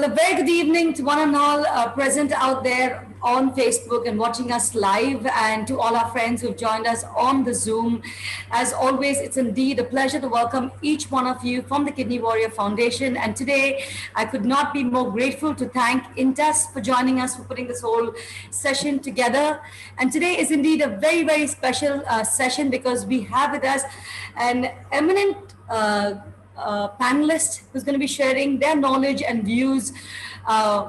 Well, a very good evening to one and all present out there on Facebook and watching us live, and to all our friends who've joined us on the Zoom. As always, it's indeed a pleasure to welcome each one of you from the Kidney Warrior Foundation. And today, I could not be more grateful to thank Intas for joining us, for putting this whole session together. And today is indeed a very, very special session because we have with us an eminent panelist who's going to be sharing their knowledge and views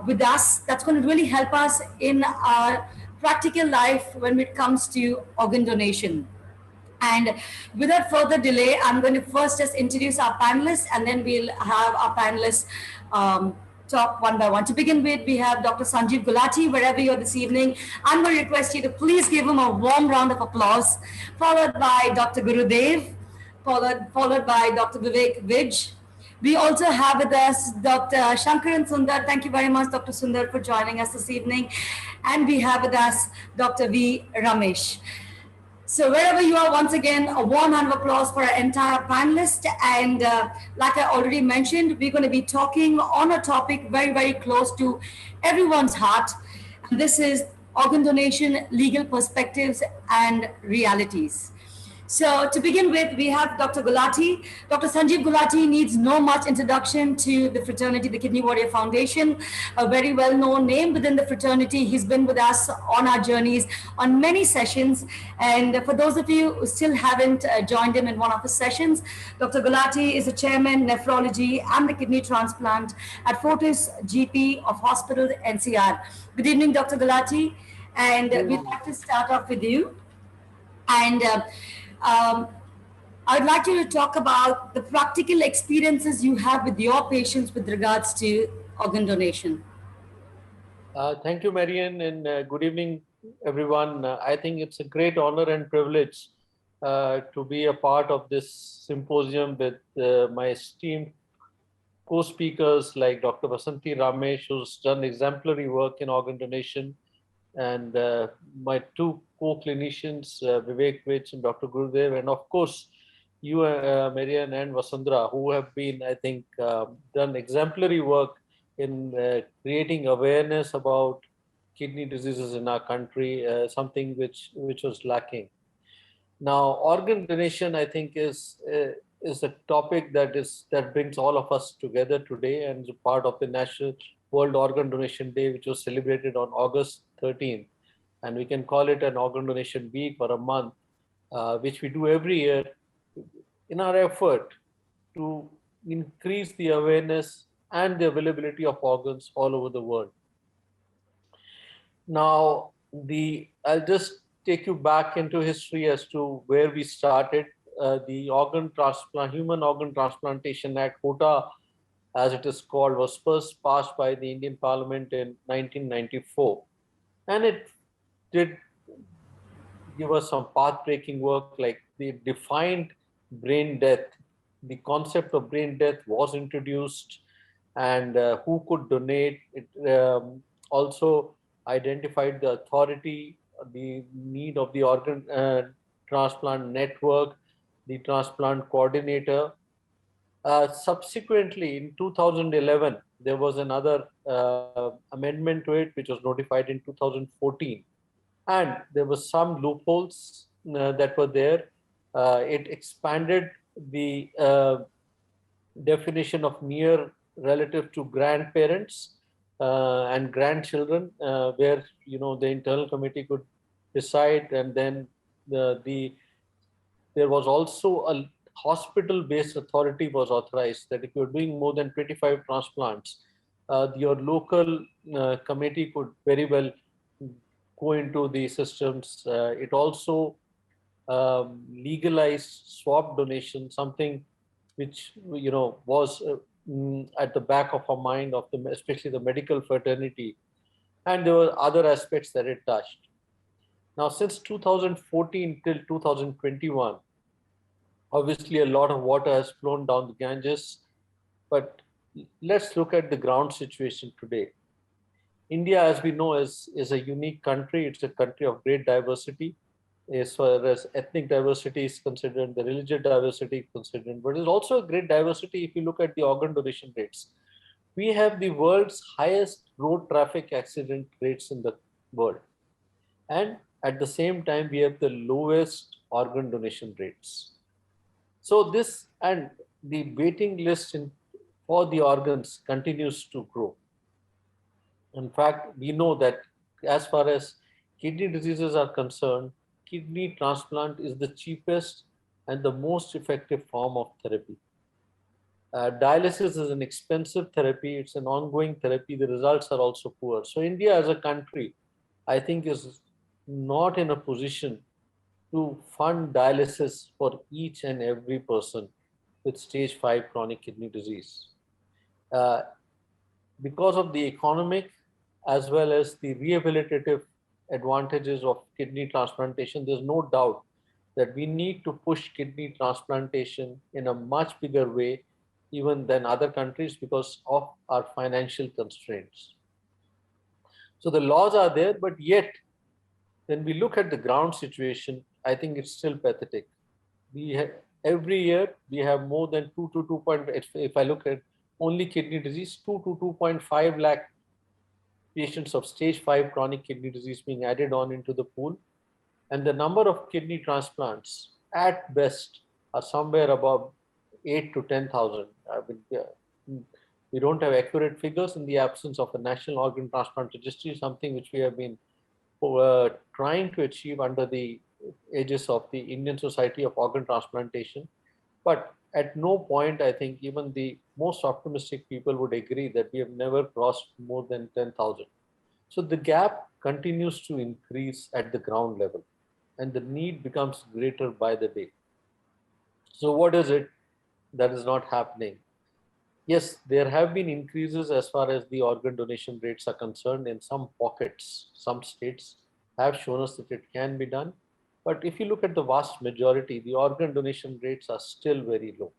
with us. That's going to really help us in our practical life when it comes to organ donation. And without further delay, I'm going to first just introduce our panelists, and then we'll have our panelists talk one by one. To begin with, we have Dr. Sanjeev Gulati. Wherever you're this evening, I'm going to request you to please give him a warm round of applause, followed by Dr. Gurudev, followed by Dr. Vivek Vij. We also have with us Dr. Shankaran Sundar. Thank you very much, Dr. Sundar, for joining us this evening. And we have with us Dr. V. Ramesh. So wherever you are, once again, a warm round of applause for our entire panelists. And like I already mentioned, we're going to be talking on a topic very, very close to everyone's heart. And this is organ donation, legal perspectives and realities. So to begin with, we have Dr. Gulati. Dr. Sanjeev Gulati needs no much introduction to the fraternity, the Kidney Warrior Foundation, a very well-known name within the fraternity. He's been with us on our journeys on many sessions. And for those of you who still haven't joined him in one of the sessions, Dr. Gulati is the chairman, nephrology and the kidney transplant at Fortis GP of Hospital NCR. Good evening, Dr. Gulati. And we'd like to start off with you. And I'd like you to talk about the practical experiences you have with your patients with regards to organ donation. Thank you, Marian, and good evening, everyone. I think it's a great honor and privilege to be a part of this symposium with my esteemed co-speakers like Dr. Vasanti Ramesh, who's done exemplary work in organ donation, and my two co-clinicians, Vivek Vich and Dr. Gurudev, and of course, you, Marian and Vasundhara, who have been, I think, done exemplary work in creating awareness about kidney diseases in our country, something which was lacking. Now, organ donation, I think, is a topic that brings all of us together today, and is a part of the National World Organ Donation Day, which was celebrated on August 13th. And we can call it an organ donation week or a month, which we do every year in our effort to increase the awareness and the availability of organs all over the world. Now, I'll just take you back into history as to where we started. The Human Organ Transplantation Act, HOTA, as it is called, was first passed by the Indian Parliament in 1994. And it did give us some path-breaking work, like they defined brain death. The concept of brain death was introduced, and who could donate. It also identified the authority, the need of the organ transplant network, the transplant coordinator. Subsequently, in 2011, there was another amendment to it, which was notified in 2014. And there were some loopholes that were there. It expanded the definition of near relative to grandparents and grandchildren, where the internal committee could decide, and then there was also a hospital-based authority was authorized that if you're doing more than 25 transplants, your local committee could very well go into the systems. It also legalized swab donation, something which was at the back of our mind, of especially the medical fraternity, and there were other aspects that it touched. Now, since 2014 till 2021, obviously a lot of water has flown down the Ganges, but let's look at the ground situation today. India, as we know, is a unique country. It's a country of great diversity, as far as ethnic diversity is considered, the religious diversity is considered, but there's also a great diversity if you look at the organ donation rates. We have the world's highest road traffic accident rates in the world. And at the same time, we have the lowest organ donation rates. So this and the waiting list for the organs continues to grow. In fact, we know that as far as kidney diseases are concerned, kidney transplant is the cheapest and the most effective form of therapy. Dialysis is an expensive therapy. It's an ongoing therapy. The results are also poor. So India as a country, I think, is not in a position to fund dialysis for each and every person with stage 5 chronic kidney disease. Uh, because of the economic as well as the rehabilitative advantages of kidney transplantation, there's no doubt that we need to push kidney transplantation in a much bigger way even than other countries because of our financial constraints. So the laws are there, but yet when we look at the ground situation, I think it's still pathetic. We have, every year we have more than 2 to 2. If I look at only kidney disease, 2 to 2.5 lakh patients of stage 5 chronic kidney disease being added on into the pool, and the number of kidney transplants at best are somewhere above 8 to 10,000. I mean, we don't have accurate figures in the absence of a national organ transplant registry, something which we have been trying to achieve under the aegis of the Indian Society of Organ Transplantation. But at no point, I think even the most optimistic people would agree that we have never crossed more than 10,000. So the gap continues to increase at the ground level and the need becomes greater by the day. So what is it that is not happening? Yes, there have been increases as far as the organ donation rates are concerned in some pockets. Some states have shown us that it can be done. But if you look at the vast majority, the organ donation rates are still very low.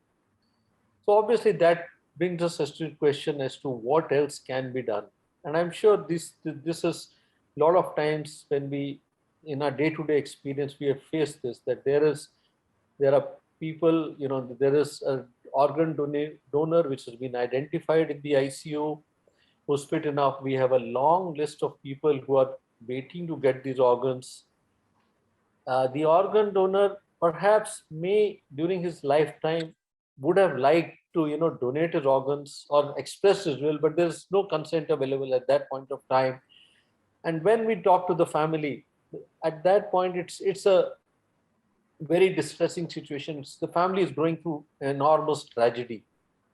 So obviously that brings us to the question as to what else can be done. And I'm sure this is a lot of times when we, in our day-to-day experience, we have faced this, that there are people, there is an organ donor which has been identified in the ICU who's fit enough. We have a long list of people who are waiting to get these organs. The organ donor perhaps may, during his lifetime, would have liked to, donate his organs or express his will, but there's no consent available at that point of time. And when we talk to the family, at that point, it's a very distressing situation. The family is going through enormous tragedy,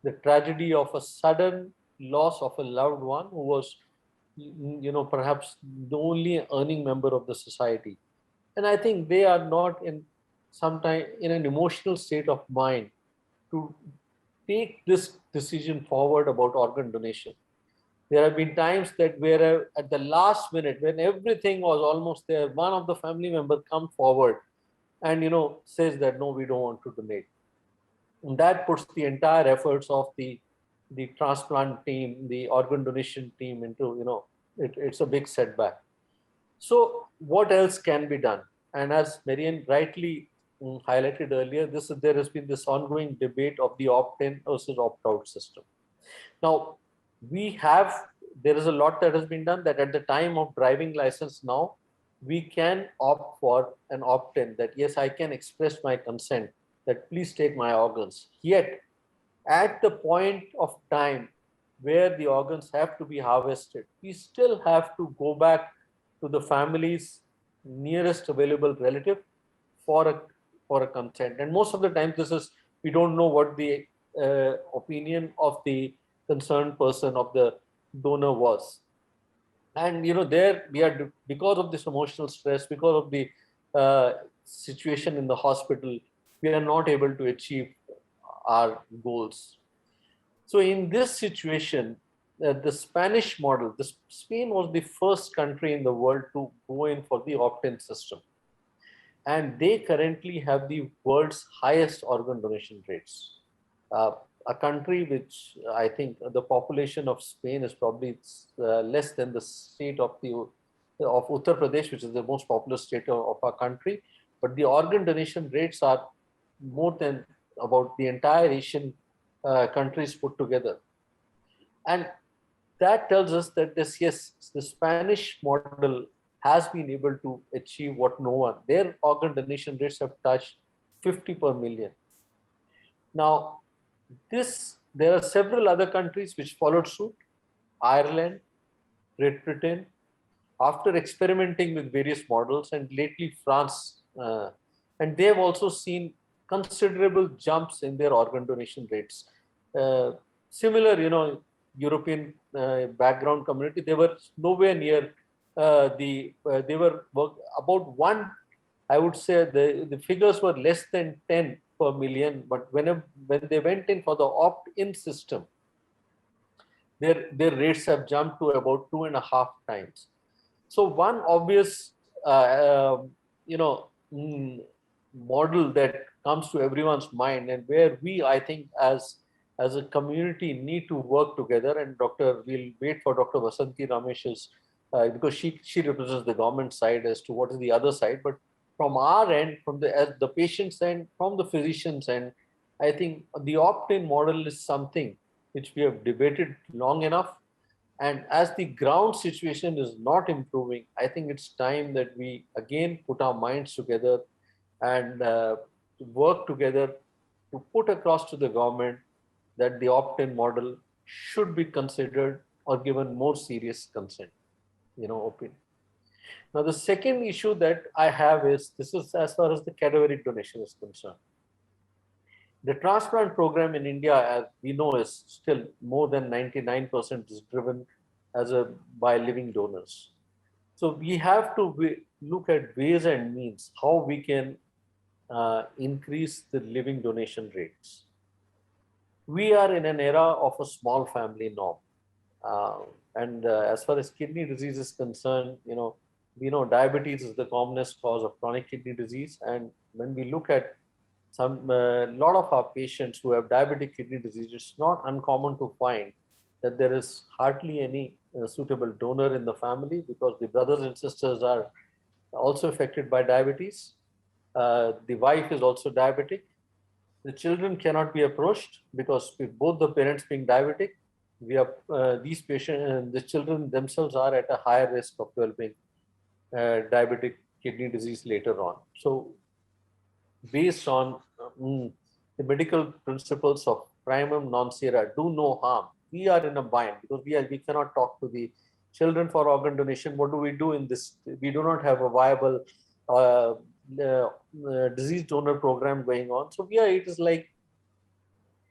the tragedy of a sudden loss of a loved one who was, perhaps the only earning member of the society. And I think they are not in sometime in an emotional state of mind to take this decision forward about organ donation. There have been times that where at the last minute, when everything was almost there, one of the family members come forward and says that no, we don't want to donate. And that puts the entire efforts of the transplant team, the organ donation team into, it's a big setback. So what else can be done? And as Marian rightly highlighted earlier, there has been this ongoing debate of the opt-in versus opt-out system. Now, there is a lot that has been done, that at the time of driving license now, we can opt for an opt-in, that yes, I can express my consent that please take my organs. Yet, at the point of time where the organs have to be harvested, we still have to go back to the family's nearest available relative for a consent. And most of the time, we don't know what the opinion of the concerned person, of the donor was. And there we are, because of this emotional stress, because of the situation in the hospital, we are not able to achieve our goals. So in this situation, the Spanish model, Spain was the first country in the world to go in for the opt-in system. And they currently have the world's highest organ donation rates. A country which I think the population of Spain is probably less than the state of Uttar Pradesh, which is the most populous state of our country. But the organ donation rates are more than about the entire Asian countries put together. And that tells us that this, yes, the Spanish model has been able to achieve what no one, their organ donation rates have touched 50 per million. Now, there are several other countries which followed suit. Ireland, Great Britain, after experimenting with various models, and lately France, and they have also seen considerable jumps in their organ donation rates. Uh, Similar, European background community, they were nowhere near they were about one. I would say the figures were less than 10 per million, but when they went in for the opt-in system, their rates have jumped to about 2.5 times. So one obvious, you know, model that comes to everyone's mind, and where we, I think, as a community, need to work together. And we'll wait for Dr. Vasanti Ramesh's, because she represents the government side as to what is the other side. But from our end, from as the patient's end, from the physician's end, I think the opt-in model is something which we have debated long enough. And as the ground situation is not improving, I think it's time that we again put our minds together and work together to put across to the government that the opt-in model should be considered or given more serious consent, opinion. Now, the second issue that I have is, this is as far as the cadaveric donation is concerned. The transplant program in India, as we know, is still more than 99% is driven by living donors. So we have to look at ways and means how we can increase the living donation rates. We are in an era of a small family norm. And as far as kidney disease is concerned, we know diabetes is the commonest cause of chronic kidney disease. And when we look at lot of our patients who have diabetic kidney disease, it's not uncommon to find that there is hardly any suitable donor in the family, because the brothers and sisters are also affected by diabetes. The wife is also diabetic. The children cannot be approached, because with both the parents being diabetic, these patients, the children themselves are at a higher risk of developing diabetic kidney disease later on. So based on the medical principles of primum non cera, do no harm, we are in a bind, because we cannot talk to the children for organ donation. What do we do in this? We do not have a viable disease donor program going on. So it is like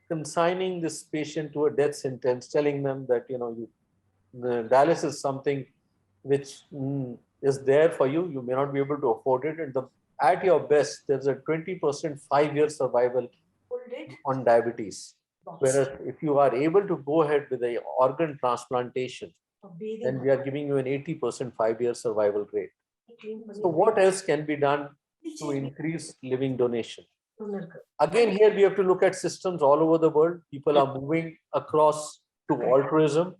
consigning this patient to a death sentence, telling them that the dialysis is something which is there for you. You may not be able to afford it, and at your best, there's a 20% 5-year survival on diabetes. Whereas if you are able to go ahead with an organ transplantation, then we are giving you an 80% 5-year survival rate. So what else can be done to increase living donation? Again, here we have to look at systems all over the world. People are moving across to altruism.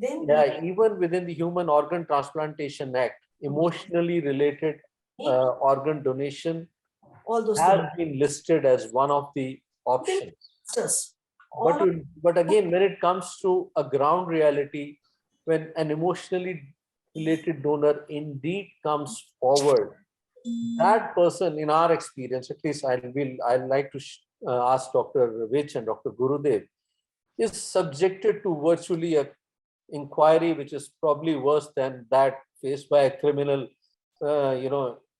Even within the Human Organ Transplantation Act, emotionally related organ donation has been listed as one of the options. But again, when it comes to a ground reality, when an emotionally related donor indeed comes forward, that person, in our experience, at least I'd like to ask Dr. Vich and Dr. Gurudev, is subjected to virtually a inquiry which is probably worse than that faced by a criminal,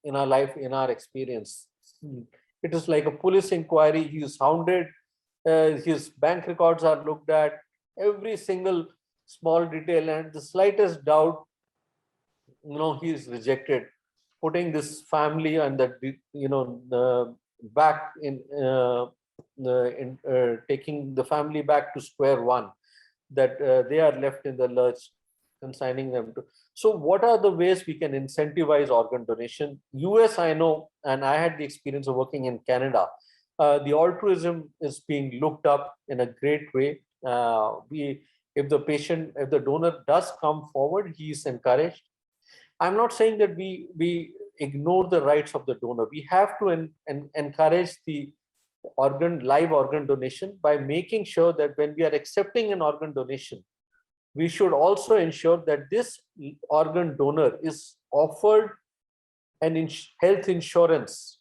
in our experience. It is like a police inquiry. He is hounded, his bank records are looked at, every single small detail, and the slightest doubt, he is rejected, putting this family and back taking the family back to square one, that they are left in the lurch, consigning them to. So what are the ways we can incentivize organ donation? US, I know, and I had the experience of working in Canada. The altruism is being looked up in a great way. If the donor does come forward, he is encouraged. I'm not saying that we ignore the rights of the donor. We have to encourage the live organ donation by making sure that when we are accepting an organ donation, we should also ensure that this organ donor is offered an health insurance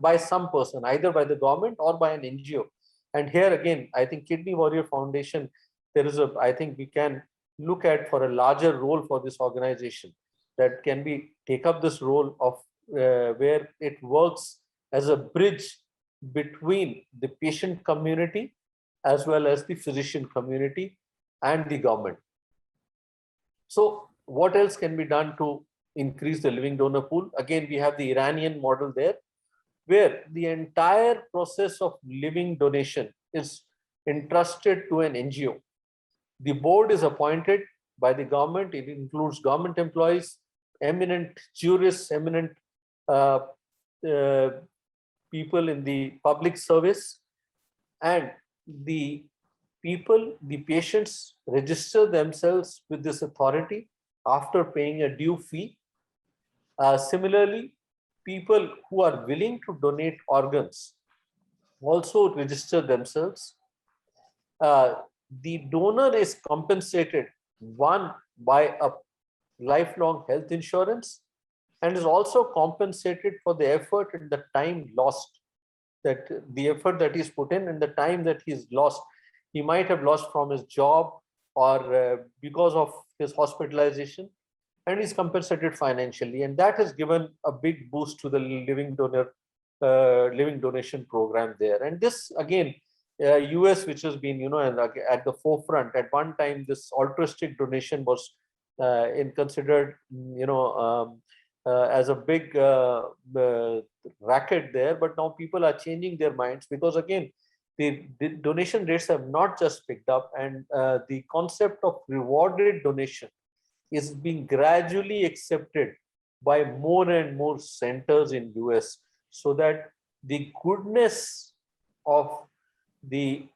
by some person, either by the government or by an NGO. And here again, I think Kidney Warrior Foundation, I think we can look at for a larger role for this organization that can take up this role of where it works as a bridge between the patient community as well as the physician community and the government. So what else can be done to increase the living donor pool? Again, we have the Iranian model there, where the entire process of living donation is entrusted to an NGO. The board is appointed by the government. It includes government employees, eminent jurists, eminent people in the public service, and the patients register themselves with this authority after paying a due fee. Similarly, people who are willing to donate organs also register themselves. The donor is compensated, one, by a lifelong health insurance, and is also compensated for the effort and the time lost, that the effort that he's put in and the time that he's lost. He might have lost from his job or because of his hospitalization, and he's compensated financially. And that has given a big boost to the living donation program there. And this again, US, which has been, at the forefront. At one time, this altruistic donation was considered, as a big racket there. But now people are changing their minds, because again, the donation rates have not just picked up, and the concept of rewarded donation is being gradually accepted by more and more centers in US, so that the goodness of the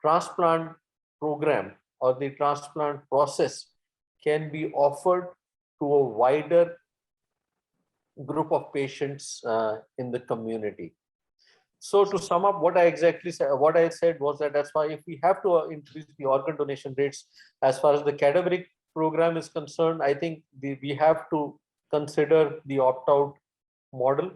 transplant program or the transplant process can be offered to a wider group of patients in the community. So to sum up, what I said was that as far if we have to increase the organ donation rates, as far as the cadaveric program is concerned, I think we have to consider the opt-out model.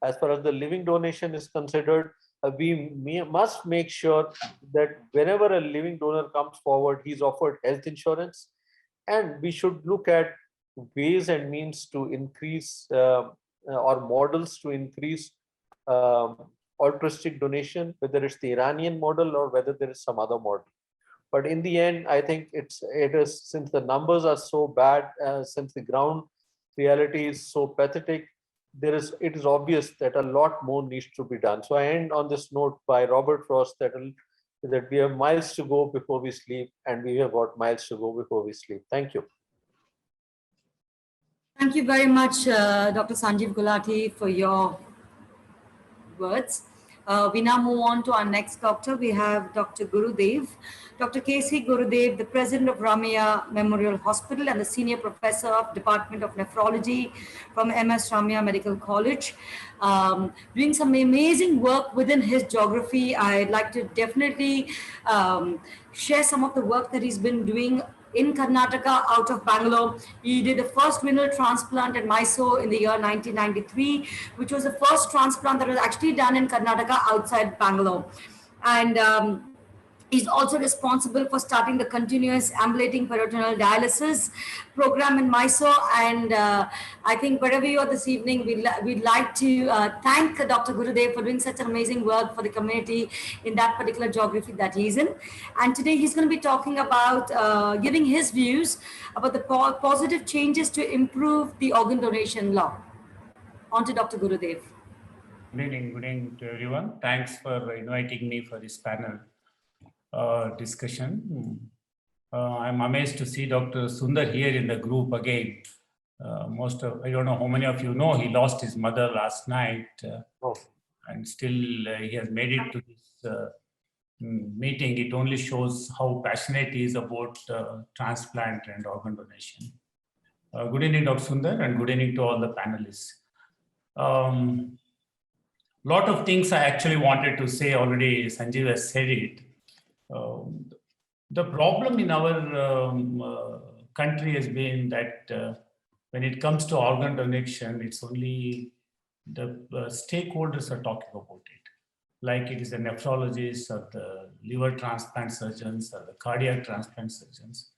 As far as the living donation is considered, we must make sure that whenever a living donor comes forward, he's offered health insurance, and we should look at ways and means to increase or models to increase altruistic donation, whether it's the Iranian model or whether there is some other model. But in the end, I think it is, since the numbers are so bad, since the ground reality is so pathetic, it is obvious that a lot more needs to be done. So I end on this note by Robert Frost that we have miles to go before we sleep, and we have got miles to go before we sleep. Thank you. Thank you very much, Dr. Sanjeev Gulati, for your words. We now move on to our next doctor. We have Dr. Gurudev. Dr. K.C. Gurudev, the president of Ramaiah Memorial Hospital and the senior professor of Department of Nephrology from MS Ramaiah Medical College. Doing some amazing work within his geography. I'd like to definitely share some of the work that he's been doing in Karnataka, out of Bangalore. He did the first renal transplant at Mysore in the year 1993, which was the first transplant that was actually done in Karnataka outside Bangalore. And he's also responsible for starting the continuous ambulating peritoneal dialysis program in Mysore. And I think wherever you are this evening, we'd like to thank Dr. Gurudev for doing such an amazing work for the community in that particular geography that he's in. And today he's going to be talking about giving his views about the positive changes to improve the organ donation law. On to Dr. Gurudev. Good evening to everyone. Thanks for inviting me for this panel discussion. I'm amazed to see Dr. Sundar here in the group again. I don't know how many of you know, he lost his mother last night, and still he has made it to this meeting. It only shows how passionate he is about transplant and organ donation. Good evening, Dr. Sundar, and good evening to all the panelists. Lot of things I actually wanted to say already. Sanjeev has said it. The problem in our country has been that when it comes to organ donation, it's only the stakeholders are talking about it. Like it is the nephrologists or the liver transplant surgeons or the cardiac transplant surgeons.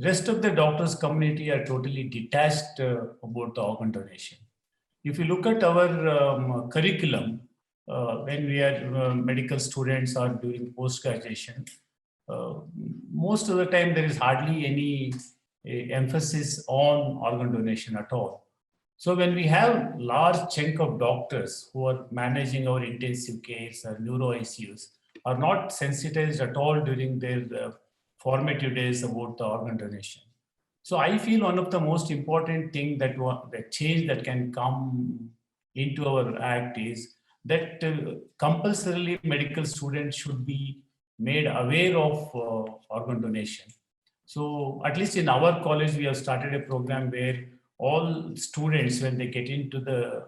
Rest of the doctors community are totally detached about the organ donation. If you look at our curriculum, when we are medical students or during post-graduation, uh, most of the time there is hardly any emphasis on organ donation at all. So when we have large chunk of doctors who are managing our intensive cares or neuro ICUs are not sensitized at all during their formative days about the organ donation. So I feel one of the most important thing that the change that can come into our act is that compulsorily medical students should be made aware of organ donation. So at least in our college, we have started a program where all students, when they get into the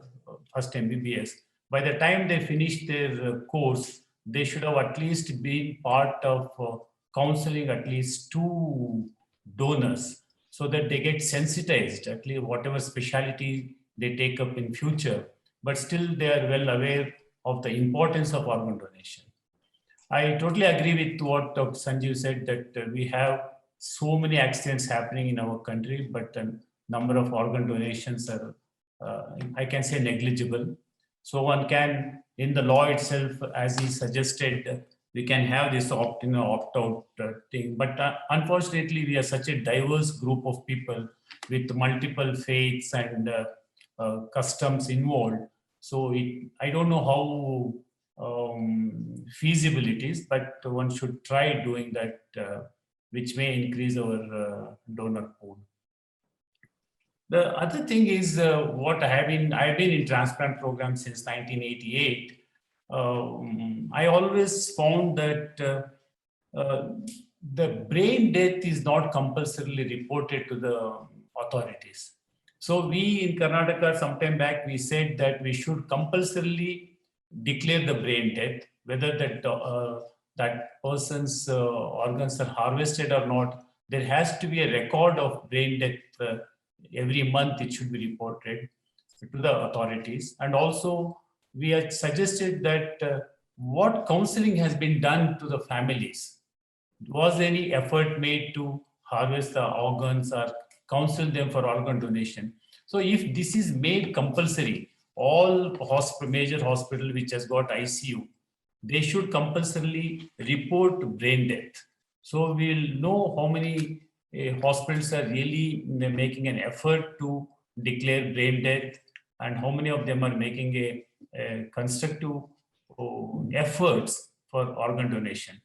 first MBBS, by the time they finish their course, they should have at least been part of counseling at least 2 donors so that they get sensitized, at least whatever specialty they take up in future, but still they are well aware of the importance of organ donation. I totally agree with what Dr. Sanjeev said that we have so many accidents happening in our country, but the number of organ donations are, I can say, negligible. So one can, in the law itself, as he suggested, we can have this opt-in or opt-out thing. But unfortunately, we are such a diverse group of people with multiple faiths and customs involved. So I don't know how feasible it is, but one should try doing that, which may increase our donor pool. The other thing is what I've been in transplant program since 1988. I always found that the brain death is not compulsorily reported to the authorities. So we in Karnataka, sometime back, we said that we should compulsorily declare the brain death, whether that person's organs are harvested or not. There has to be a record of brain death every month. It should be reported to the authorities. And also, we had suggested that what counseling has been done to the families. Was any effort made to harvest the organs or counsel them for organ donation? So if this is made compulsory, all major hospital which has got ICU, they should compulsorily report brain death. So we'll know how many hospitals are really making an effort to declare brain death and how many of them are making a constructive efforts for organ donation.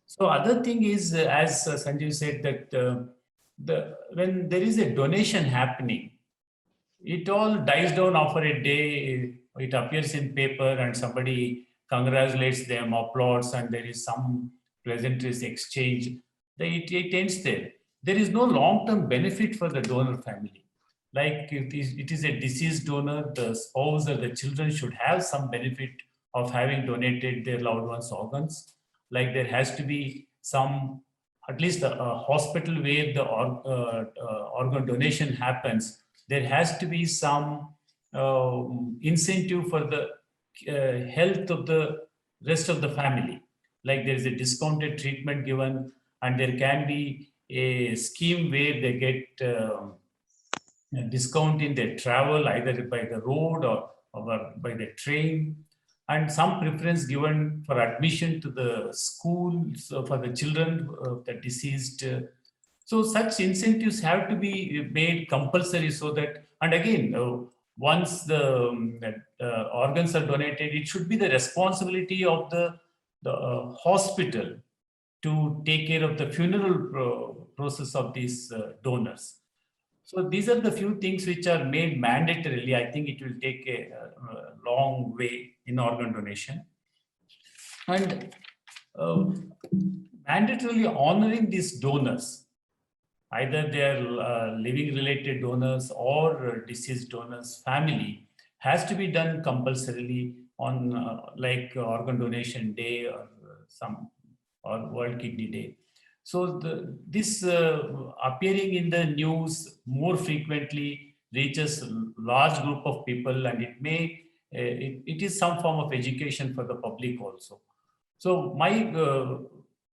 So other thing is, as Sanjeev said, that when there is a donation happening, it all dies down after a day. It appears in paper and somebody congratulates them, applauds, and there is some pleasantries exchange. It ends there. There is no long-term benefit for the donor family. Like it is a deceased donor, the spouse or the children should have some benefit of having donated their loved one's organs. Like there has to be some, at least a hospital where the organ donation happens, there has to be some incentive for the health of the rest of the family. Like there is a discounted treatment given, and there can be a scheme where they get a discount in their travel, either by the road or by the train, and some preference given for admission to the schools for the children of the deceased. So such incentives have to be made compulsory so that, and again, once the organs are donated, it should be the responsibility of the hospital to take care of the funeral process of these donors. So these are the few things which are made mandatorily. I think it will take a long way in organ donation. And mandatorily honoring these donors, either they are living related donors or deceased donors family, has to be done compulsorily on like organ donation day or World Kidney Day. So this appearing in the news more frequently reaches a large group of people, and it may it is some form of education for the public also. So my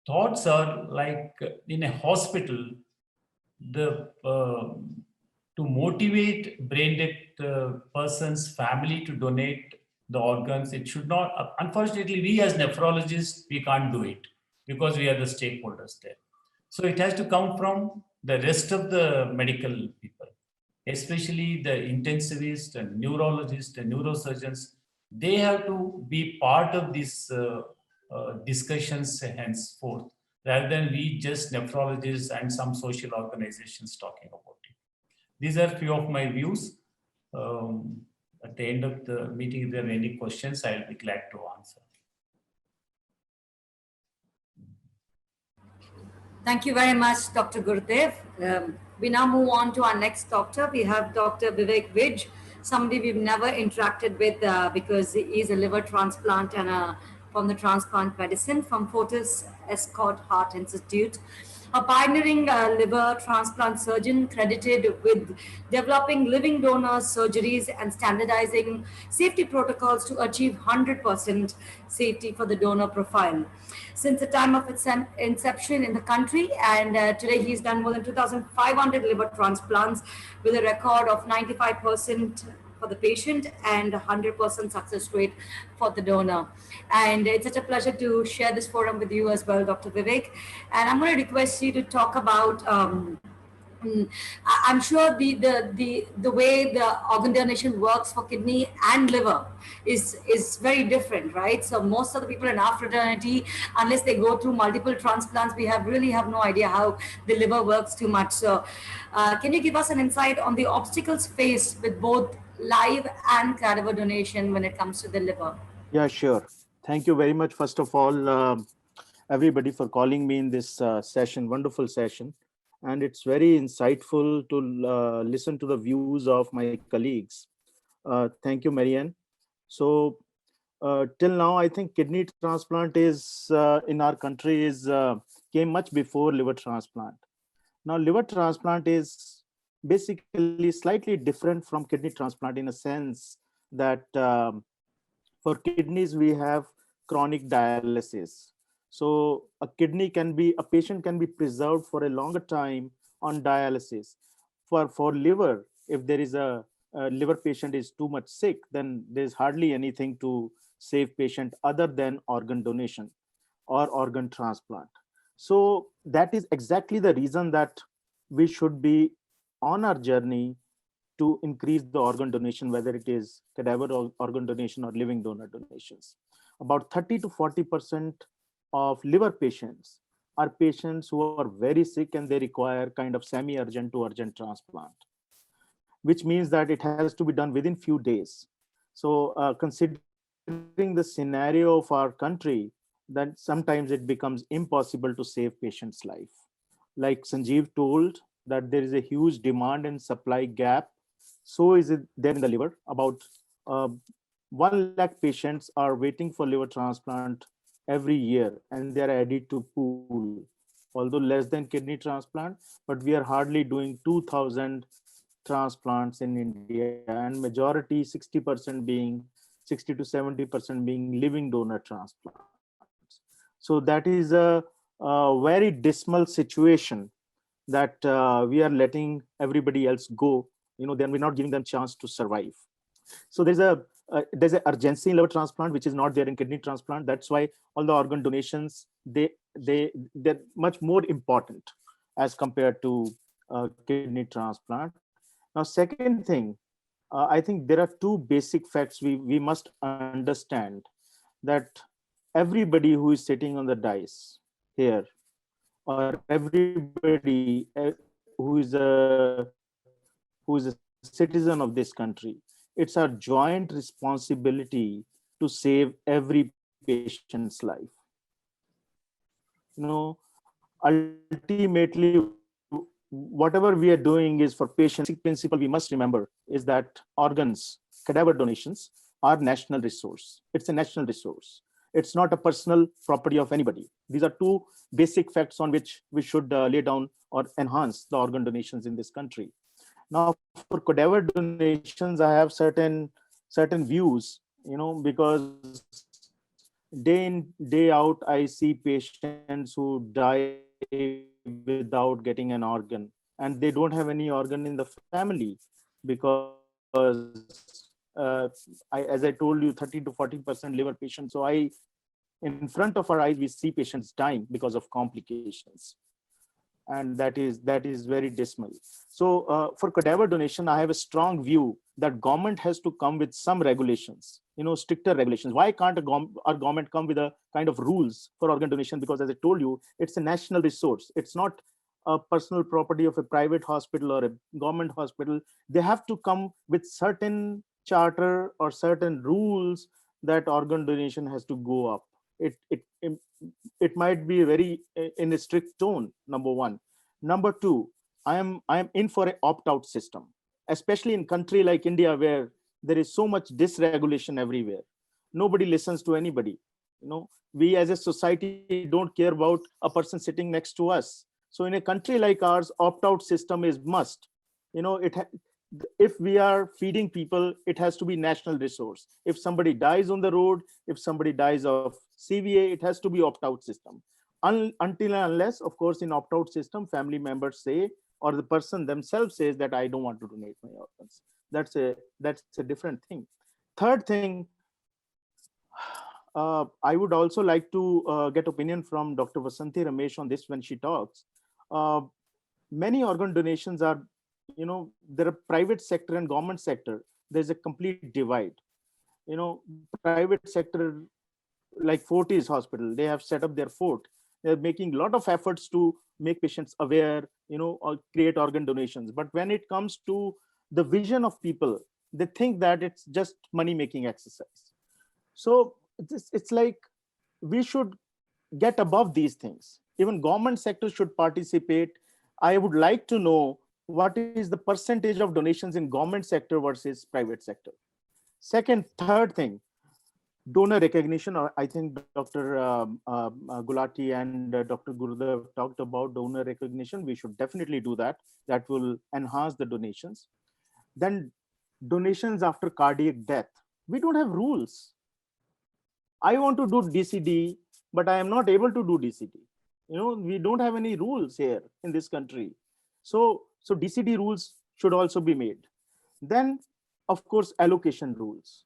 thoughts are like in a hospital, the to motivate brain dead person's family to donate the organs, it should not. Unfortunately, we as nephrologists we can't do it because we are the stakeholders there. So it has to come from the rest of the medical people, especially the intensivists and neurologists and neurosurgeons. They have to be part of these discussions henceforth, rather than we just nephrologists and some social organizations talking about it. These are few of my views. At the end of the meeting, if there are any questions, I'll be glad to answer. Thank you very much, Dr. Gurudev. We now move on to our next doctor. We have Dr. Vivek Vij, somebody we've never interacted with because he is a liver transplant and from the transplant medicine from Fortis Escort Heart Institute. A pioneering liver transplant surgeon credited with developing living donor surgeries and standardizing safety protocols to achieve 100% safety for the donor profile. Since the time of its inception in the country, and today he's done more than 2,500 liver transplants with a record of 95% for the patient and 100% success rate for the donor. And it's such a pleasure to share this forum with you as well, Dr. Vivek. And I'm going to request you to talk about I'm sure the way the organ donation works for kidney and liver is very different, right? So most of the people in our fraternity, unless they go through multiple transplants, we really have no idea how the liver works too much. So can you give us an insight on the obstacles faced with both live and cadaver donation when it comes to the liver? Yeah, sure. Thank you very much, first of all, everybody, for calling me in this session, wonderful session. And it's very insightful to listen to the views of my colleagues. Thank you, Marianne. So till now, I think kidney transplant is in our country came much before liver transplant. Now, liver transplant is basically slightly different from kidney transplant in a sense that for kidneys, we have chronic dialysis. So a patient can be preserved for a longer time on dialysis. For liver, if there is a liver patient is too much sick, then there's hardly anything to save patient other than organ donation or organ transplant. So that is exactly the reason that we should be on our journey to increase the organ donation, whether it is cadaver organ donation or living donor donations. About 30 to 40% of liver patients are patients who are very sick and they require kind of semi-urgent to urgent transplant, which means that it has to be done within few days. So considering the scenario of our country, that sometimes it becomes impossible to save patients' life. Like Sanjeev told, that there is a huge demand and supply gap. So is it there in the liver. About 1 lakh patients are waiting for liver transplant every year, and they are added to pool, although less than kidney transplant, but we are hardly doing 2,000 transplants in India, and majority 60 to 70% being living donor transplants. So that is a very dismal situation that we are letting everybody else go. Then we're not giving them chance to survive. So there's an urgency in liver transplant, which is not there in kidney transplant. That's why all the organ donations, they're much more important as compared to kidney transplant. Now, second thing, I think there are two basic facts we must understand, that everybody who is sitting on the dais here, or everybody who is a citizen of this country, it's our joint responsibility to save every patient's life. Ultimately, whatever we are doing is for patients. Principle we must remember is that organs, cadaver donations, are national resource. It's a national resource. It's not a personal property of anybody. These are two basic facts on which we should lay down or enhance the organ donations in this country. Now, for cadaver donations, I have certain views, because day in, day out, I see patients who die without getting an organ, and they don't have any organ in the family because, as I told you, 30 to 40% liver patients. So in front of our eyes, we see patients dying because of complications. And that is very dismal. So for cadaver donation, I have a strong view that government has to come with some regulations, stricter regulations. Why can't our government come with a kind of rules for organ donation? Because as I told you, it's a national resource. It's not a personal property of a private hospital or a government hospital. They have to come with certain charter or certain rules that organ donation has to go up. It might be very in a strict tone, number one. Number two, I am in for an opt-out system, especially in country like India, where there is so much dysregulation everywhere. Nobody listens to anybody. We as a society don't care about a person sitting next to us. So in a country like ours, opt-out system is must. If we are feeding people, it has to be national resource. If somebody dies on the road, if somebody dies of CVA, it has to be opt-out system. Until and unless, of course, in opt-out system, family members say, or the person themselves says that I don't want to donate my organs. That's a different thing. Third thing, I would also like to get opinion from Dr. Vasanthi Ramesh on this when she talks. Many organ donations are, there are private sector and government sector. There's a complete divide. Private sector, like Fortis Hospital, they have set up their fort. They're making a lot of efforts to make patients aware, or create organ donations. But when it comes to the vision of people, they think that it's just money-making exercise. So it's like we should get above these things. Even government sector should participate. I would like to know what is the percentage of donations in government sector versus private sector. Third thing, donor recognition. I think Dr. Gulati and Dr. Gurudev talked about donor recognition. We should definitely do that. That will enhance the donations. Then donations after cardiac death. We don't have rules. I want to do DCD, but I am not able to do DCD. We don't have any rules here in this country. So DCD rules should also be made. Then, of course, allocation rules,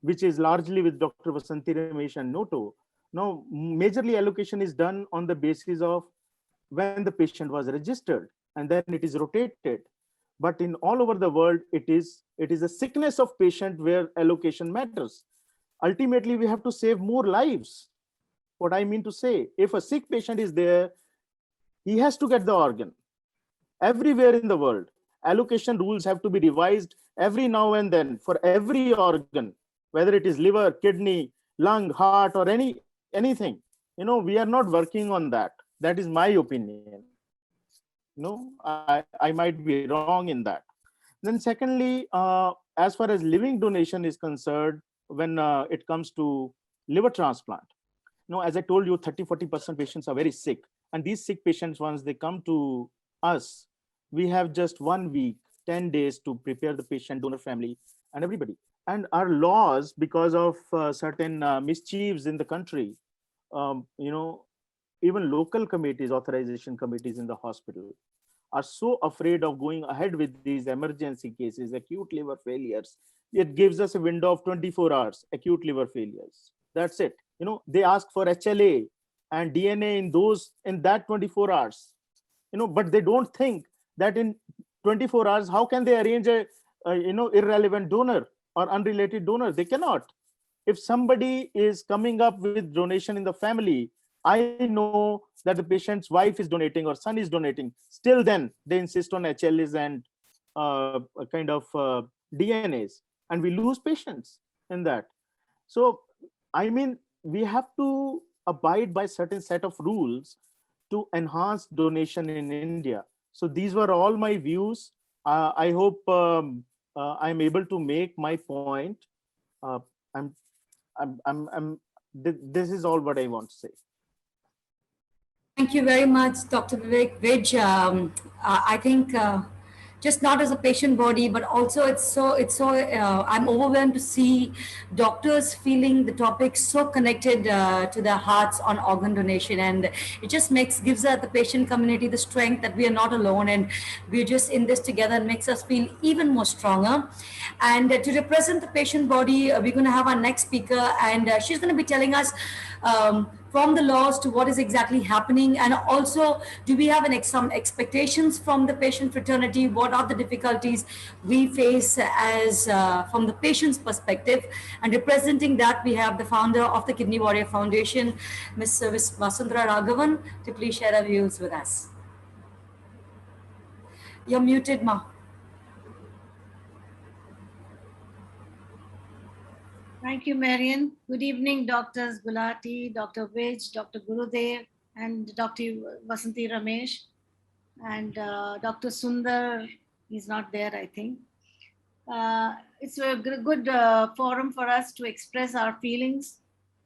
which is largely with Dr. Vasanthi Ramesh and Noto. Now, majorly allocation is done on the basis of when the patient was registered, and then it is rotated. But in all over the world, it is a sickness of patient where allocation matters. Ultimately, we have to save more lives. What I mean to say, if a sick patient is there, he has to get the organ. Everywhere in the world, allocation rules have to be revised every now and then for every organ, whether it is liver, kidney, lung, heart, or anything. We are not working on that. That is my opinion. I might be wrong in that. Then secondly, as far as living donation is concerned, when it comes to liver transplant, as I told you, 30-40% patients are very sick. And these sick patients, once they come to us, we have just 1 week, 10 days to prepare the patient, donor family, and everybody. And our laws, because of certain mischiefs in the country, even local committees, authorization committees in the hospital are so afraid of going ahead with these emergency cases, acute liver failures. It gives us a window of 24 hours, acute liver failures. That's it. They ask for HLA and DNA in that 24 hours. But they don't think that in 24 hours, how can they arrange a irrelevant donor or unrelated donor? They cannot. If somebody is coming up with donation in the family, I know that the patient's wife is donating or son is donating. Still then, they insist on HLAs and a kind of DNAs, and we lose patients in that. So, I mean, we have to abide by certain set of rules to enhance donation in India. So these were all my views. I hope I'm able to make my point. This is all what I want to say. Thank you very much, Dr. Vivek Vij. I think just not as a patient body, but also I'm overwhelmed to see doctors feeling the topic so connected to their hearts on organ donation, and it just gives the patient community the strength that we are not alone, and we're just in this together, and makes us feel even more stronger. And to represent the patient body, we're going to have our next speaker, and she's going to be telling us from the laws to what is exactly happening, and also do we have some expectations from the patient fraternity, what are the difficulties we face as from the patient's perspective. And representing that, we have the founder of the Kidney Warrior Foundation, Ms. Vasundhara Raghavan, to please share her views with us. You're muted, ma. Thank you, Marian. Good evening, Doctors Gulati, Dr. Vij, Dr. Gurudev, and Dr. Vasanthi Ramesh, and Dr. Sundar. He's not there, I think. It's a good forum for us to express our feelings.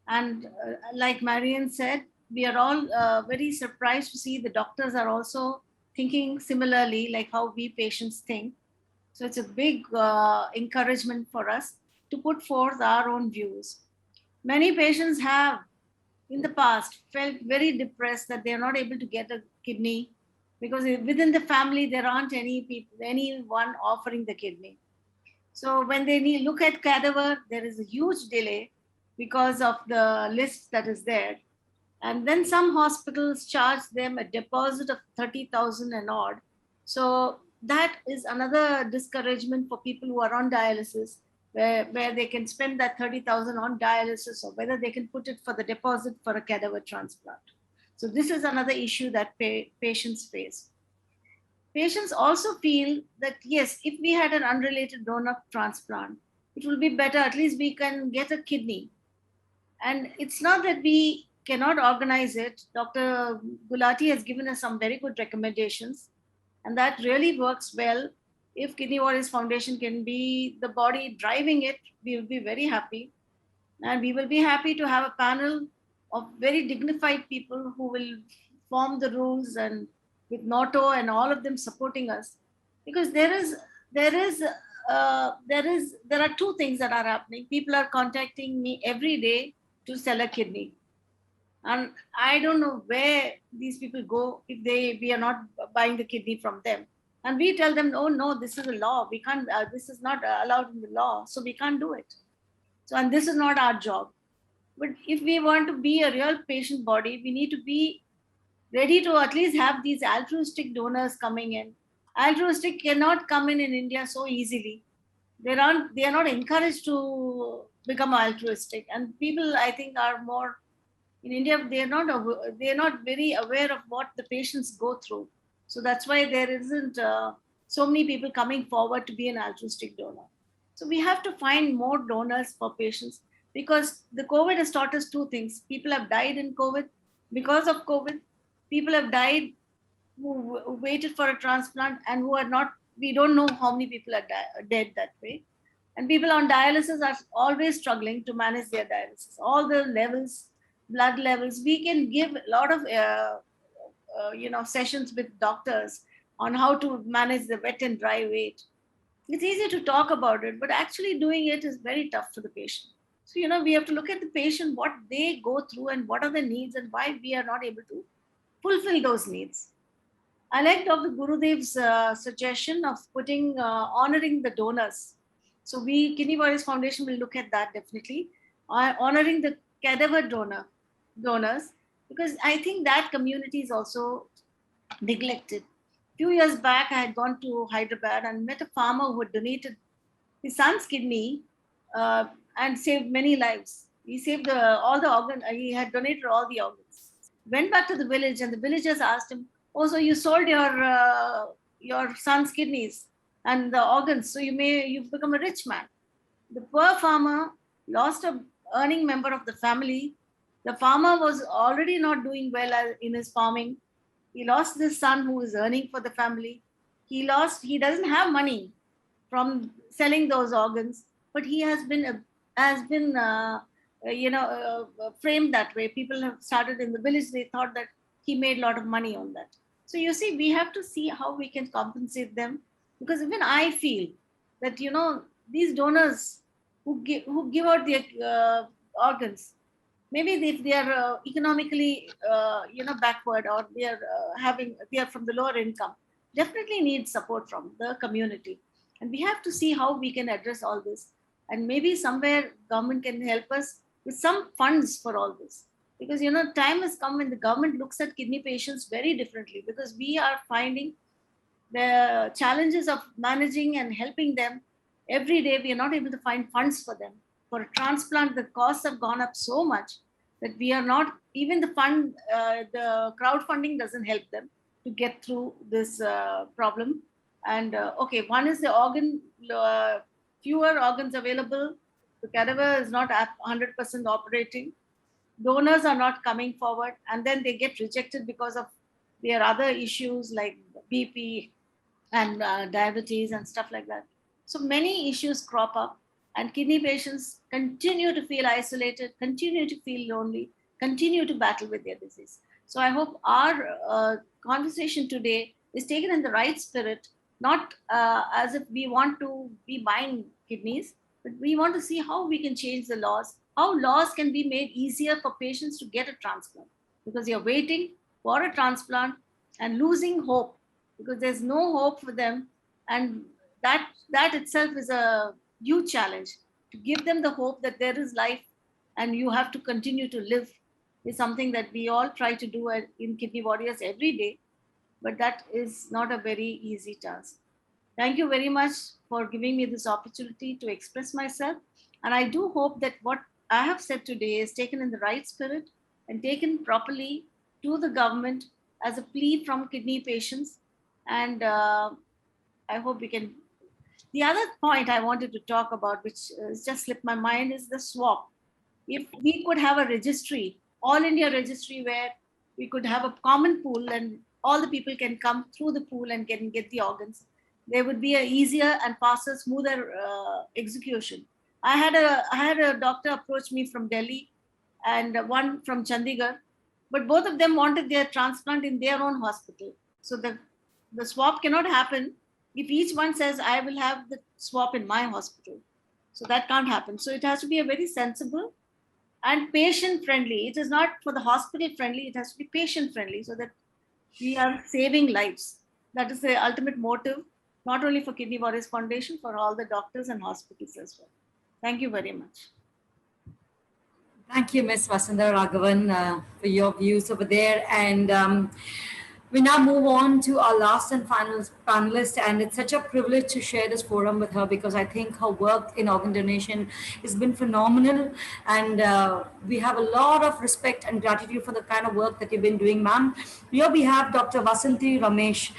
And like Marian said, we are all very surprised to see the doctors are also thinking similarly, like how we patients think. So it's a big encouragement for us to put forth our own views. Many patients have in the past felt very depressed that they are not able to get a kidney because within the family there aren't anyone offering the kidney. So when they look at cadaver, there is a huge delay because of the list that is there. And then some hospitals charge them a deposit of 30,000 and odd. So that is another discouragement for people who are on dialysis, where they can spend that 30,000 on dialysis, or whether they can put it for the deposit for a cadaver transplant. So this is another issue that patients face. Patients also feel that, yes, if we had an unrelated donor transplant, it will be better. At least we can get a kidney. And it's not that we cannot organize it. Dr. Gulati has given us some very good recommendations, and that really works well. If Kidney Warriors Foundation can be the body driving it, we will be very happy. And we will be happy to have a panel of very dignified people who will form the rules, and with NATO and all of them supporting us. Because there are two things that are happening. People are contacting me every day to sell a kidney. And I don't know where these people go if we are not buying the kidney from them. And we tell them, oh no, this is a law. We can't, this is not allowed in the law, so we can't do it. So, and this is not our job. But if we want to be a real patient body, we need to be ready to at least have these altruistic donors coming in. Altruistic cannot come in India so easily. They are not encouraged to become altruistic. And people, I think, are more, in India, they are not very aware of what the patients go through. So that's why there isn't so many people coming forward to be an altruistic donor. So we have to find more donors for patients, because the COVID has taught us two things. People have died in COVID because of COVID. People have died who waited for a transplant and who are not, we don't know how many people are dead that way. And people on dialysis are always struggling to manage their dialysis. All the levels, blood levels, we can give a lot of sessions with doctors on how to manage the wet and dry weight. It's easy to talk about it, but actually doing it is very tough for the patient. So, we have to look at the patient, what they go through and what are the needs and why we are not able to fulfill those needs. I like Dr. Gurudev's suggestion of honoring the donors. So Kidney Warriors Foundation will look at that definitely, honoring the cadaver donors, because I think that community is also neglected. A few years back, I had gone to Hyderabad and met a farmer who had donated his son's kidney and saved many lives. He saved all the organs. He had donated all the organs. Went back to the village, and the villagers asked him, "Oh, so you sold your son's kidneys and the organs, so you've become a rich man." The poor farmer lost an earning member of the family. The farmer was already not doing well in his farming. He lost this son who is earning for the family. He doesn't have money from selling those organs, but he has been framed that way. People have started in the village. They thought that he made a lot of money on that. So you see, we have to see how we can compensate them, because even I feel that these donors who give out their organs, maybe if they are economically backward, or they are from the lower income, definitely need support from the community. And we have to see how we can address all this, and maybe somewhere government can help us with some funds for all this, because time has come when the government looks at kidney patients very differently, because we are finding the challenges of managing and helping them every day. We are not able to find funds for them. For a transplant, the costs have gone up so much that we are not even the crowdfunding doesn't help them to get through this problem. And okay, one is the organ, fewer organs available. The cadaver is not at 100% operating. Donors are not coming forward, and then they get rejected because of their other issues like BP and diabetes and stuff like that. So many issues crop up, and kidney patients continue to feel isolated, continue to feel lonely, continue to battle with their disease. So I hope our conversation today is taken in the right spirit, not as if we want to be buying kidneys, but we want to see how we can change the laws, how laws can be made easier for patients to get a transplant, because you're waiting for a transplant and losing hope, because there's no hope for them. And that itself is a huge challenge. To give them the hope that there is life and you have to continue to live is something that we all try to do in Kidney Warriors every day, but that is not a very easy task. Thank you very much for giving me this opportunity to express myself. And I do hope that what I have said today is taken in the right spirit and taken properly to the government as a plea from kidney patients. And I hope we can. The other point I wanted to talk about, which just slipped my mind, is the swap. If we could have a registry, all India registry, where we could have a common pool and all the people can come through the pool and can get the organs, there would be a easier and faster, smoother execution. I had a doctor approach me from Delhi and one from Chandigarh, but both of them wanted their transplant in their own hospital. So the swap cannot happen if each one says, I will have the swap in my hospital. So that can't happen. So it has to be a very sensible and patient friendly. It is not for the hospital friendly, it has to be patient friendly, so that we are saving lives. That is the ultimate motive, not only for Kidney Warriors Foundation, for all the doctors and hospitals as well. Thank you very much. Thank you, Ms. Vasundhara Raghavan, for your views over there. And we now move on to our last and final panelist, and it's such a privilege to share this forum with her, because I think her work in organ donation has been phenomenal, and we have a lot of respect and gratitude for the kind of work that you've been doing, ma'am. Here we have Dr. Vasanthi Ramesh.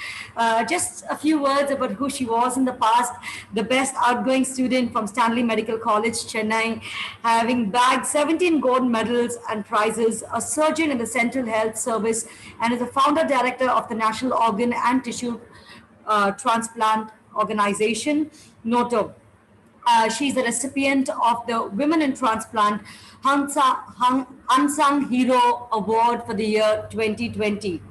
Just a few words about who she was in the past. The best outgoing student from Stanley Medical College, Chennai, having bagged 17 gold medals and prizes, a surgeon in the Central Health Service, and is a founder director of the National Organ and Tissue Transplant Organization, NOTO. She's a recipient of the Women in Transplant Unsung Hero Award for the year 2020.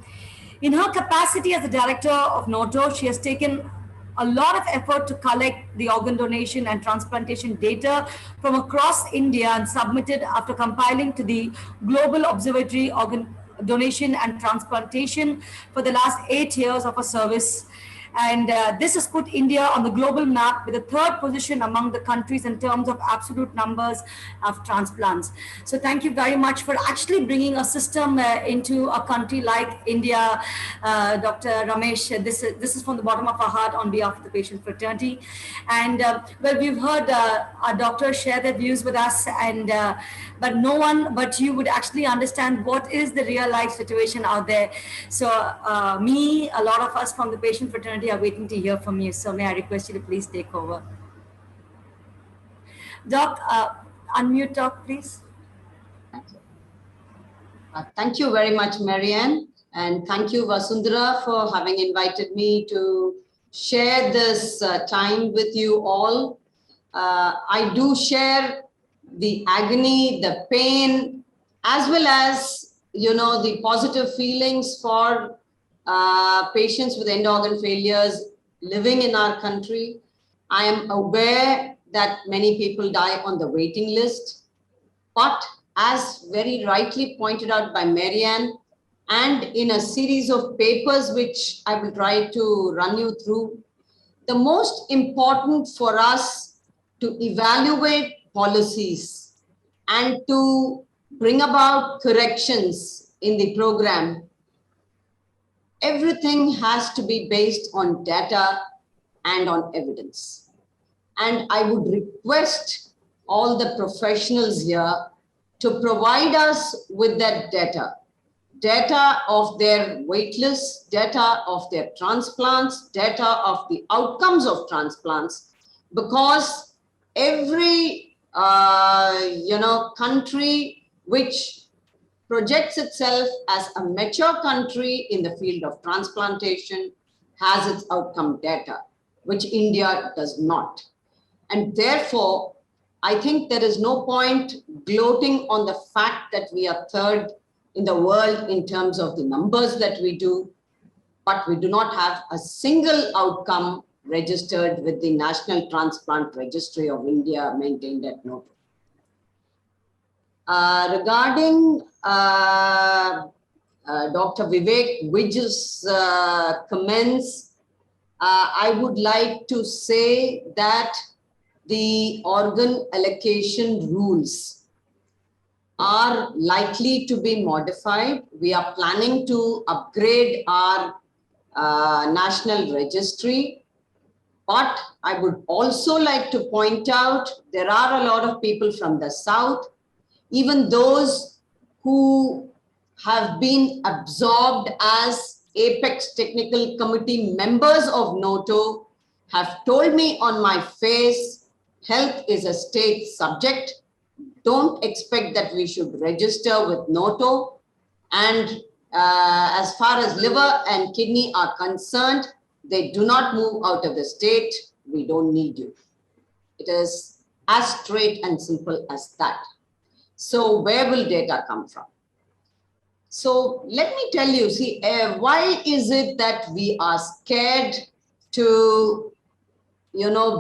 In her capacity as the director of NOTO, she has taken a lot of effort to collect the organ donation and transplantation data from across India and submitted after compiling to the Global Observatory Organ Donation and Transplantation for the last 8 years of her service. And this has put India on the global map with a 3rd position among the countries in terms of absolute numbers of transplants. So thank you very much for actually bringing a system into a country like India, Dr. Ramesh. This is from the bottom of our heart on behalf of the patient fraternity. And well, we've heard our doctors share their views with us, and but no one but you would actually understand what is the real life situation out there. So me, a lot of us from the patient fraternity are waiting to hear from you. So may I request you to please take over. Doc, unmute Doc, please. Thank you very much, Marianne. And thank you, Vasundhara, for having invited me to share this time with you all. I do share the agony, the pain, as well as, the positive feelings for patients with end organ failures living in our country. I am aware that many people die on the waiting list, but as very rightly pointed out by Marianne, and in a series of papers which I will try to run you through, the most important for us to evaluate policies and to bring about corrections in the program, everything has to be based on data and on evidence. And I would request all the professionals here to provide us with that data of their wait lists, data of their transplants, data of the outcomes of transplants, because every country which projects itself as a mature country in the field of transplantation has its outcome data, which India does not. And therefore, I think there is no point gloating on the fact that we are third in the world in terms of the numbers that we do, but we do not have a single outcome registered with the National Transplant Registry of India maintained at NOTO. Regarding Dr. Vivek Vij's comments, I would like to say that the organ allocation rules are likely to be modified. We are planning to upgrade our national registry. But I would also like to point out there are a lot of people from the South, even those who have been absorbed as Apex Technical Committee members of NOTO, have told me on my face, health is a state subject. Don't expect that we should register with NOTO. And as far as liver and kidney are concerned, they do not move out of the state. We don't need you. It is as straight and simple as that. So where will data come from? So let me tell you, see, why is it that we are scared to,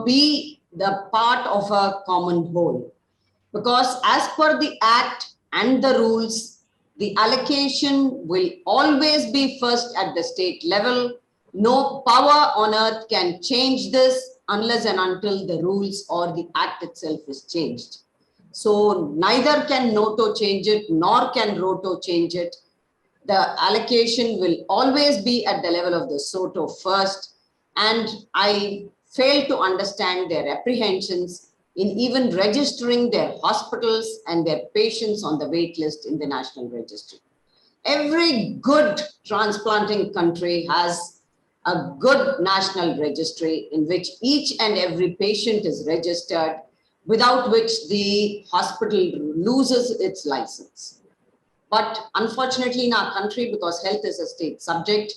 be the part of a common whole? Because as per the Act and the rules, the allocation will always be first at the state level. No power on earth can change this unless and until the rules or the Act itself is changed. So neither can NOTO change it, nor can ROTO change it. The allocation will always be at the level of the SOTO first. And I fail to understand their apprehensions in even registering their hospitals and their patients on the wait list in the National Registry. Every good transplanting country has a good national registry in which each and every patient is registered, without which the hospital loses its license. But unfortunately in our country, because health is a state subject,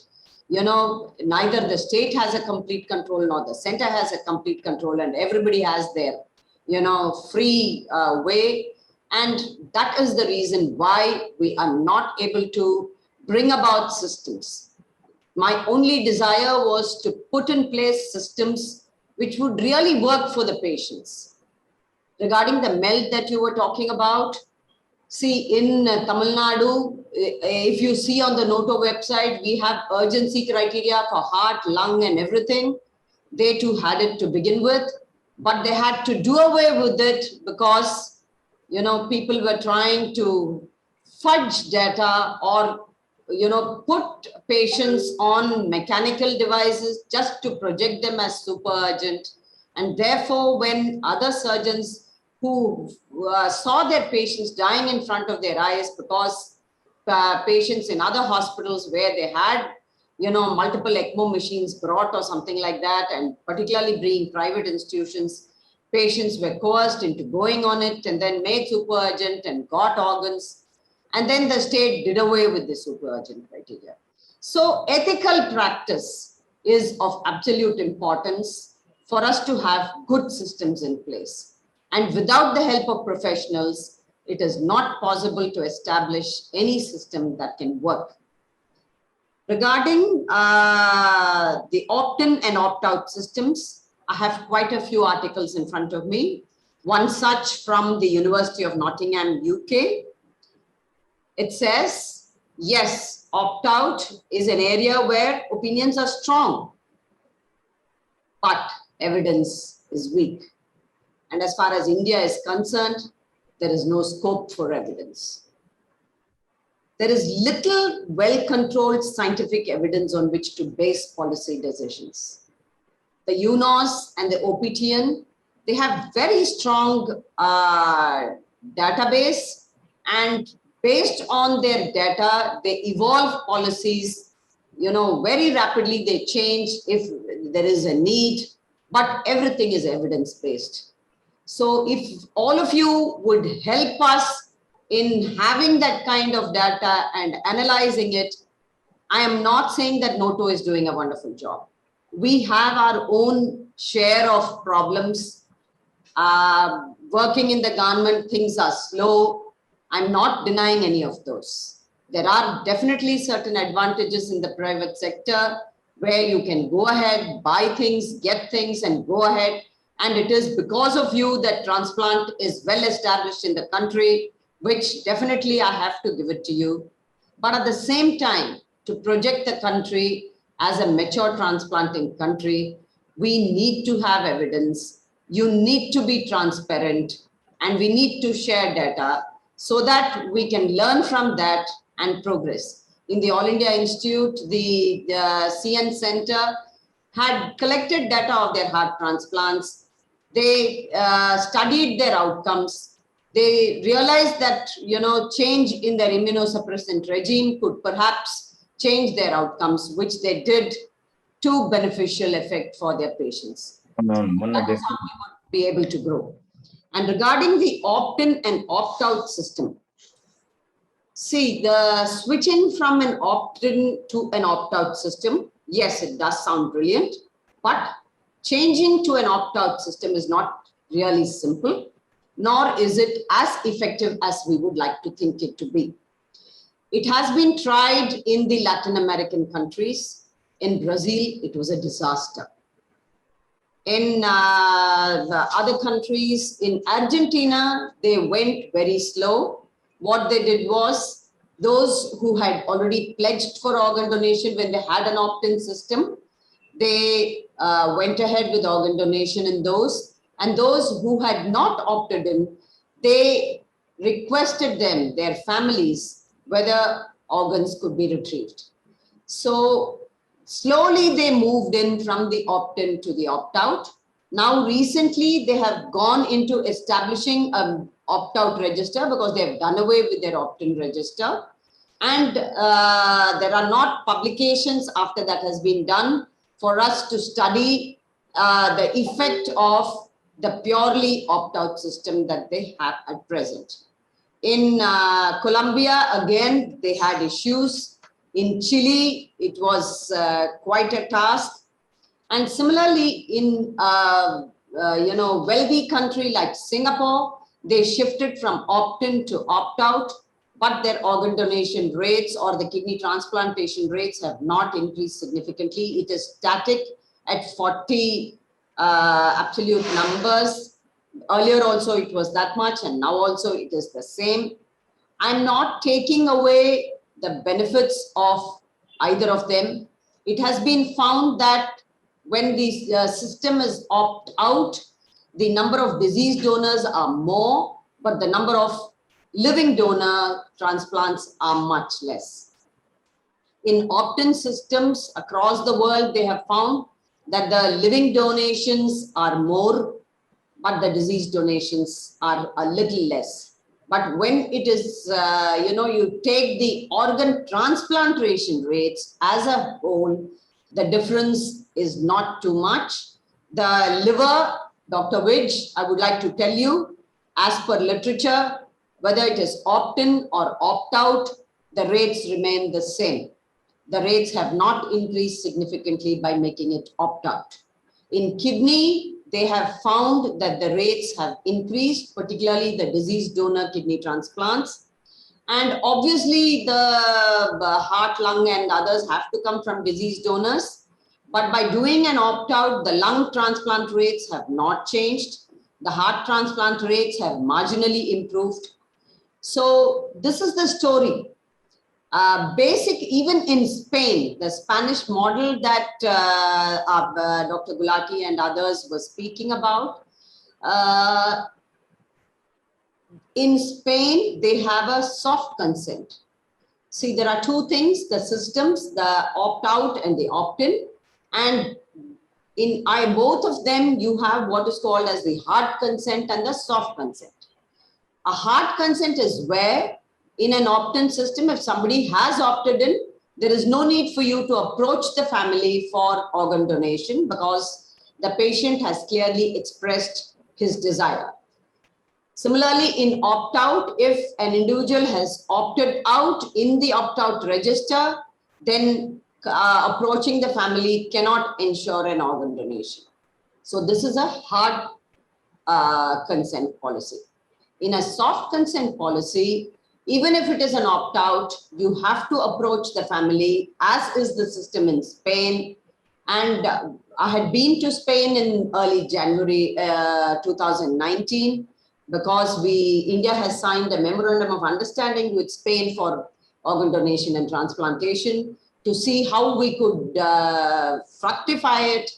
neither the state has a complete control nor the center has a complete control, and everybody has their, free way. And that is the reason why we are not able to bring about systems. My only desire was to put in place systems which would really work for the patients. Regarding the MELD that you were talking about, see, in Tamil Nadu, if you see on the NOTO website, we have urgency criteria for heart, lung, and everything. They too had it to begin with, but they had to do away with it because, people were trying to fudge data or, put patients on mechanical devices just to project them as super urgent. And therefore, when other surgeons who saw their patients dying in front of their eyes because patients in other hospitals where they had, multiple ECMO machines brought or something like that, and particularly being private institutions, patients were coerced into going on it and then made super urgent and got organs. And then the state did away with the super urgent criteria. So ethical practice is of absolute importance for us to have good systems in place. And without the help of professionals, it is not possible to establish any system that can work. Regarding the opt-in and opt-out systems, I have quite a few articles in front of me. One such from the University of Nottingham, UK. It says, yes, opt-out is an area where opinions are strong, but evidence is weak. And as far as India is concerned, there is no scope for evidence. There is little well-controlled scientific evidence on which to base policy decisions. The UNOS and the OPTN, they have very strong database, and based on their data, they evolve policies, very rapidly. They change if there is a need, but everything is evidence-based. So if all of you would help us in having that kind of data and analyzing it, I am not saying that NOTO is doing a wonderful job. We have our own share of problems. Working in the government, things are slow. I'm not denying any of those. There are definitely certain advantages in the private sector where you can go ahead, buy things, get things, and go ahead. And it is because of you that transplant is well established in the country, which definitely I have to give it to you. But at the same time, to project the country as a mature transplanting country, we need to have evidence. You need to be transparent, and we need to share data so that we can learn from that and progress. In the All India Institute, the CN Center had collected data of their heart transplants. They studied their outcomes. They realized that, change in their immunosuppressant regime could perhaps change their outcomes, which they did to beneficial effect for their patients. That is how we would be able to grow. And regarding the opt-in and opt-out system, see, the switching from an opt-in to an opt-out system, yes, it does sound brilliant, but changing to an opt-out system is not really simple, nor is it as effective as we would like to think it to be. It has been tried in the Latin American countries. In Brazil, it was a disaster. In the other countries, in Argentina, they went very slow. What they did was, those who had already pledged for organ donation when they had an opt-in system, they went ahead with organ donation in those. And those who had not opted in, they requested them, their families, whether organs could be retrieved. So slowly they moved in from the opt-in to the opt-out. Now recently they have gone into establishing an opt-out register because they have done away with their opt-in register. And there are not publications after that has been done for us to study the effect of the purely opt-out system that they have at present. In Colombia, again, they had issues. In Chile, it was quite a task. And similarly, in wealthy country like Singapore, they shifted from opt-in to opt-out, but their organ donation rates or the kidney transplantation rates have not increased significantly. It is static at 40 absolute numbers. Earlier also it was that much, and now also it is the same. I'm not taking away the benefits of either of them. It has been found that when the system is opt-out, the number of deceased donors are more, but the number of living donor transplants are much less. In opt-in systems across the world, they have found that the living donations are more, but the disease donations are a little less. But when it is, you take the organ transplantation rates as a whole, the difference is not too much. The liver, Dr. Vidj, I would like to tell you, as per literature, whether it is opt-in or opt-out, the rates remain the same. The rates have not increased significantly by making it opt-out. In kidney, they have found that the rates have increased, particularly the deceased donor kidney transplants. And obviously the heart, lung and others have to come from deceased donors. But by doing an opt-out, the lung transplant rates have not changed. The heart transplant rates have marginally improved. So this is the story. Basic, even in Spain, the Spanish model that Dr. Gulati and others were speaking about. In Spain, they have a soft consent. See, there are two things, the systems, the opt-out and the opt-in. And in both of them, you have what is called as the hard consent and the soft consent. A hard consent is where in an opt-in system, if somebody has opted in, there is no need for you to approach the family for organ donation because the patient has clearly expressed his desire. Similarly, in opt-out, if an individual has opted out in the opt-out register, then approaching the family cannot ensure an organ donation. So this is a hard consent policy. In a soft consent policy, even if it is an opt-out, you have to approach the family, as is the system in Spain. And I had been to Spain in early January 2019 because India has signed a memorandum of understanding with Spain for organ donation and transplantation to see how we could fructify it.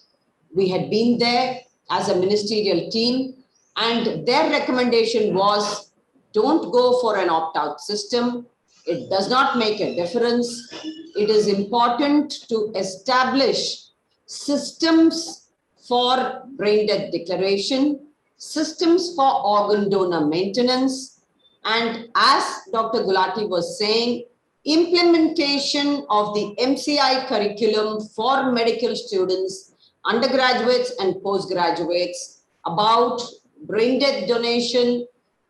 We had been there as a ministerial team, and their recommendation was, don't go for an opt-out system. It does not make a difference. It is important to establish systems for brain death declaration, systems for organ donor maintenance, and as Dr. Gulati was saying, implementation of the MCI curriculum for medical students, undergraduates and postgraduates about brain death donation,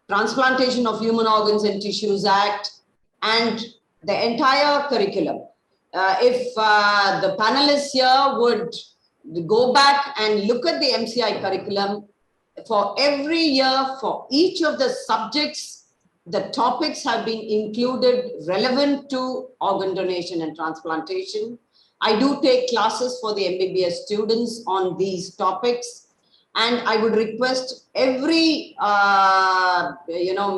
Transplantation of Human Organs and Tissues Act, and the entire curriculum. If the panelists here would go back and look at the MCI curriculum, for every year, for each of the subjects, the topics have been included relevant to organ donation and transplantation. I do take classes for the MBBS students on these topics. And I would request every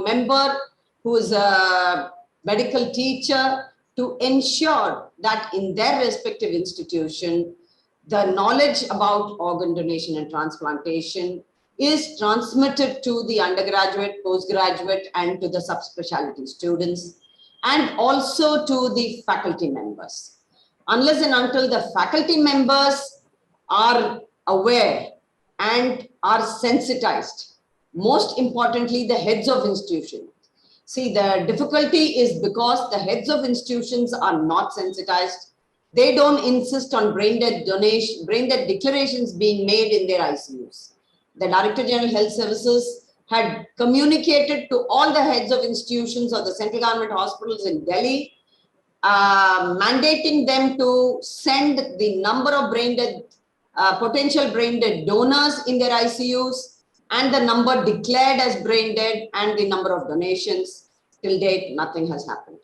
member who is a medical teacher to ensure that in their respective institution, the knowledge about organ donation and transplantation is transmitted to the undergraduate, postgraduate, and to the subspecialty students, and also to the faculty members. Unless and until the faculty members are aware and are sensitized, most importantly, the heads of institutions. See, the difficulty is because the heads of institutions are not sensitized. They don't insist on brain death donation, brain death declarations being made in their ICUs. The Director General Health Services had communicated to all the heads of institutions of the central government hospitals in Delhi, mandating them to send the number of brain death potential brain dead donors in their ICUs and the number declared as brain dead and the number of donations. Till date, nothing has happened.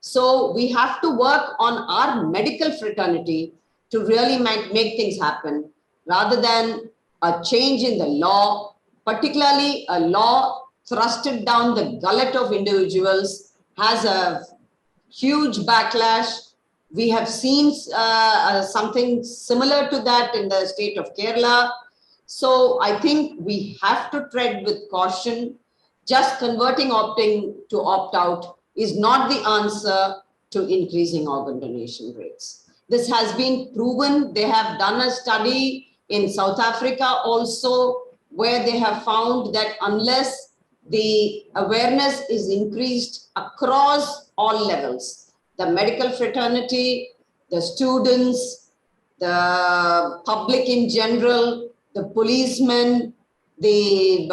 So we have to work on our medical fraternity to really make things happen rather than a change in the law, particularly a law thrusted down the gullet of individuals has a huge backlash. We have seen something similar to that in the state of Kerala. So I think we have to tread with caution. Just converting opting to opt-out is not the answer to increasing organ donation rates. This has been proven. They have done a study in South Africa also, where they have found that unless the awareness is increased across all levels, the medical fraternity, the students, the public in general, the policemen, the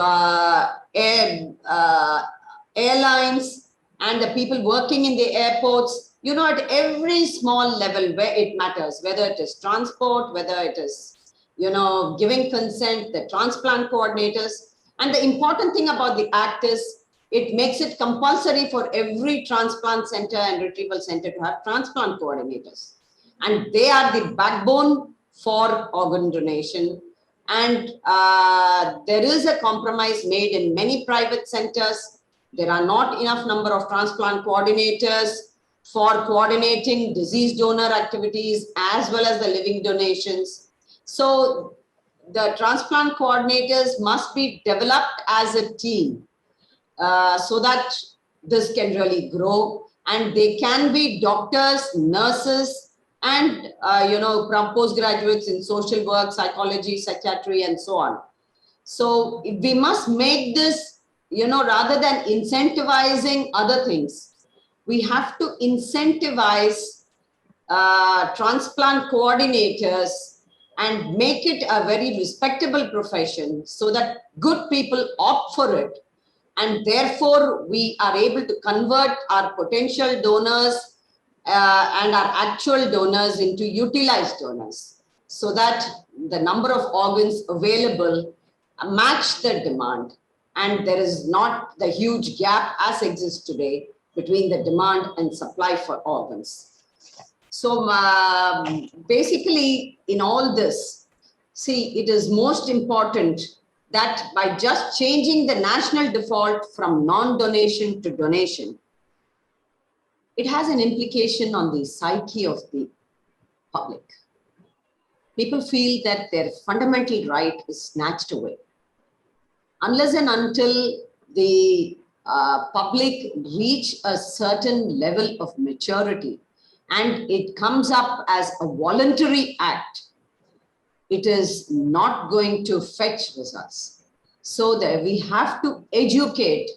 airlines, and the people working in the airports, at every small level where it matters, whether it is transport, whether it is giving consent, the transplant coordinators. And the important thing about the act is it makes it compulsory for every transplant center and retrieval center to have transplant coordinators. And they are the backbone for organ donation. And there is a compromise made in many private centers. There are not enough number of transplant coordinators for coordinating disease donor activities as well as the living donations. So the transplant coordinators must be developed as a team so that this can really grow. And they can be doctors, nurses, and postgraduates in social work, psychology, psychiatry, and so on. So we must make this, rather than incentivizing other things, we have to incentivize transplant coordinators and make it a very respectable profession so that good people opt for it. And therefore, we are able to convert our potential donors and our actual donors into utilized donors so that the number of organs available match the demand. And there is not the huge gap as exists today between the demand and supply for organs. So basically, in all this, see, it is most important that by just changing the national default from non-donation to donation, it has an implication on the psyche of the public. People feel that their fundamental right is snatched away. Unless and until the public reach a certain level of maturity and it comes up as a voluntary act, it is not going to fetch results. So that we have to educate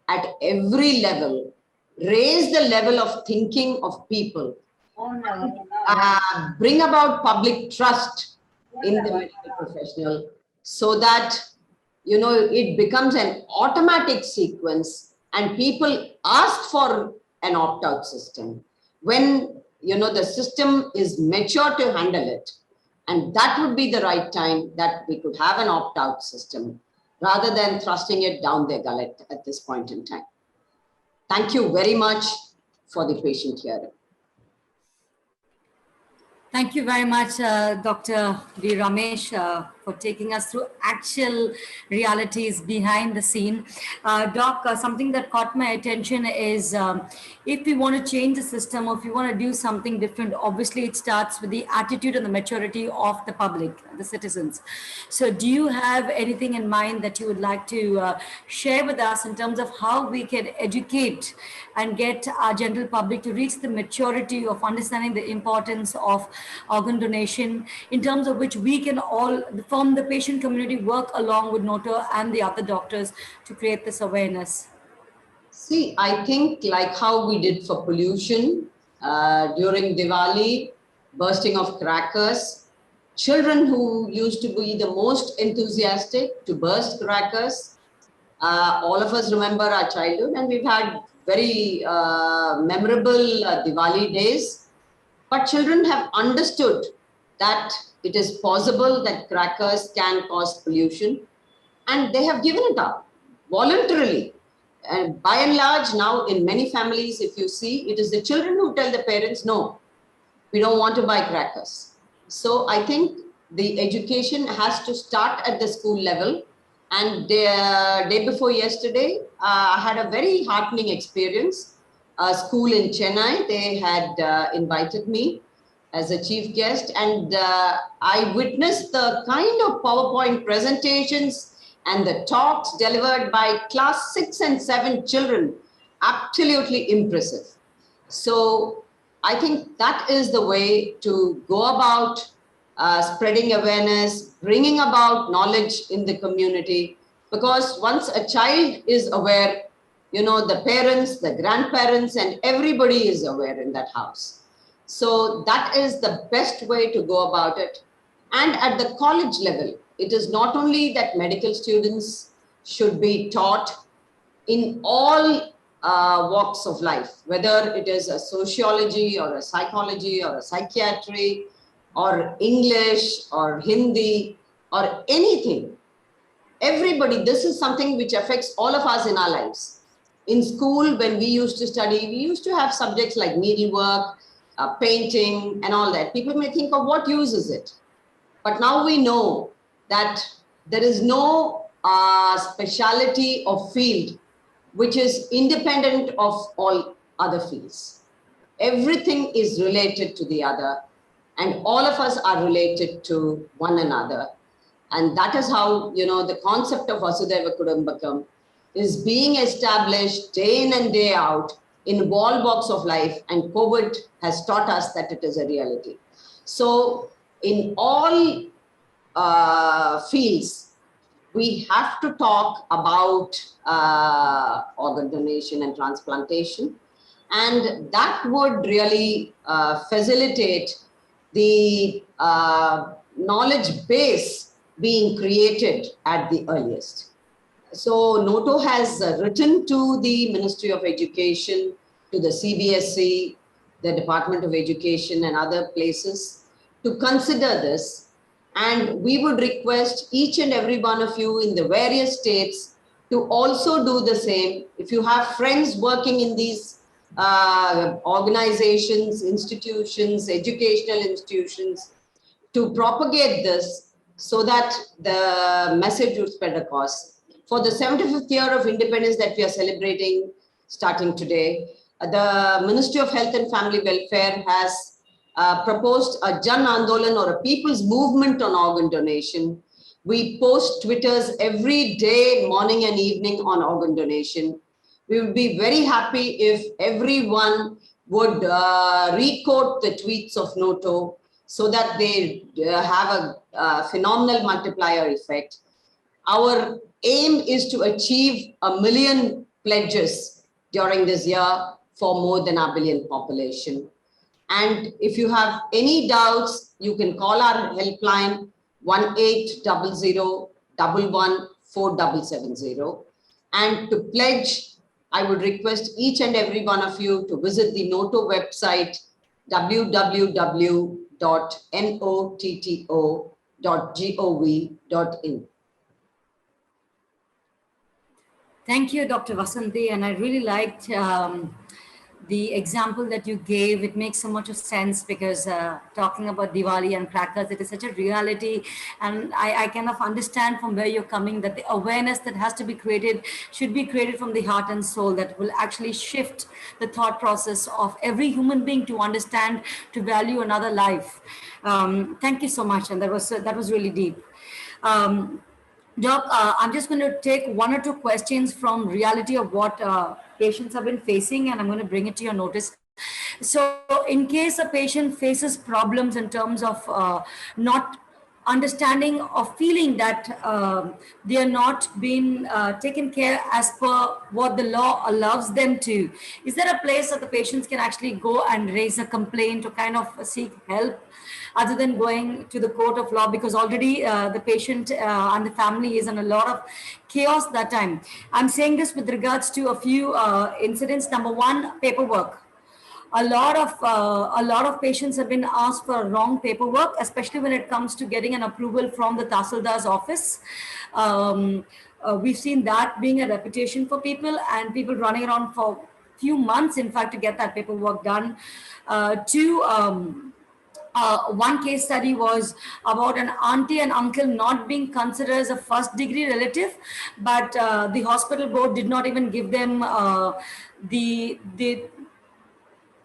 at every level, raise the level of thinking of people, bring about public trust in the medical professional so that it becomes an automatic sequence and people ask for an opt-out system when the system is mature to handle it. And that would be the right time that we could have an opt-out system rather than thrusting it down their gullet at this point in time. Thank you very much for the patient hearing. Thank you very much, Dr. V. Ramesh, for taking us through actual realities behind the scene. Doc, something that caught my attention is if we want to change the system or if we want to do something different, obviously it starts with the attitude and the maturity of the public, the citizens. So do you have anything in mind that you would like to share with us in terms of how we can educate and get our general public to reach the maturity of understanding the importance of organ donation, in terms of which we can all, from the patient community, work along with Noto and the other doctors to create this awareness? See, I think like how we did for pollution during Diwali, bursting of crackers, children who used to be the most enthusiastic to burst crackers, all of us remember our childhood, and we've had very memorable Diwali days. But children have understood that it is possible that crackers can cause pollution, and they have given it up voluntarily. And by and large, now in many families, if you see, it is the children who tell the parents, no, we don't want to buy crackers. So I think the education has to start at the school level. And the day before yesterday, I had a very heartening experience. A school in Chennai, they had invited me as a chief guest, and I witnessed the kind of PowerPoint presentations and the talks delivered by class 6 and 7 children, absolutely impressive. So I think that is the way to go about spreading awareness, bringing about knowledge in the community, because once a child is aware, the parents, the grandparents, and everybody is aware in that house. So that is the best way to go about it. And at the college level, it is not only that medical students should be taught in all walks of life, whether it is a sociology or a psychology or a psychiatry or English or Hindi or anything. Everybody, this is something which affects all of us in our lives. In school, when we used to study, we used to have subjects like needlework, painting and all that. People may think of what use is it? But now we know that there is no speciality of field which is independent of all other fields. Everything is related to the other, and all of us are related to one another. And that is how, the concept of Vasudhaiva Kudumbakam is being established day in and day out in all walks of life. And COVID has taught us that it is a reality. So in all fields, we have to talk about organ donation and transplantation. And that would really facilitate the knowledge base being created at the earliest. So NOTO has written to the Ministry of Education, to the CBSE, the Department of Education and other places to consider this. And we would request each and every one of you in the various states to also do the same. If you have friends working in these organizations, institutions, educational institutions, to propagate this so that the message would spread across. For the 75th year of independence that we are celebrating starting today, the Ministry of Health and Family Welfare has proposed a Jan Andolan, or a people's movement on organ donation. We post Twitters every day, morning and evening, on organ donation. We would be very happy if everyone would re-quote the tweets of NOTO so that they have a phenomenal multiplier effect. Our aim is to achieve 1 million pledges during this year for more than 1 billion population. And if you have any doubts, you can call our helpline 1800114770. And to pledge, I would request each and every one of you to visit the NOTO website, www.notto.gov.in. Thank you, Dr. Vasanthi. And I really liked the example that you gave. It makes so much of sense because talking about Diwali and crackers, it is such a reality. And I kind of understand from where you're coming that the awareness that has to be created should be created from the heart and soul, that will actually shift the thought process of every human being to understand, to value another life. Thank you so much. And that was really deep. Doc, I'm just going to take 1 or 2 questions from reality of what patients have been facing, and I'm going to bring it to your notice. So in case a patient faces problems in terms of not understanding or feeling that they are not being taken care as per what the law allows them to, is there a place that the patients can actually go and raise a complaint or kind of seek help other than going to the court of law? Because already the patient and the family is in a lot of chaos that time. I'm saying this with regards to a few incidents. Number one, paperwork. A lot of patients have been asked for wrong paperwork, especially when it comes to getting an approval from the Tahsildar's office. We've seen that being a reputation for people, and people running around for few months, in fact, to get that paperwork done. One case study was about an auntie and uncle not being considered as a first degree relative, but the hospital board did not even give them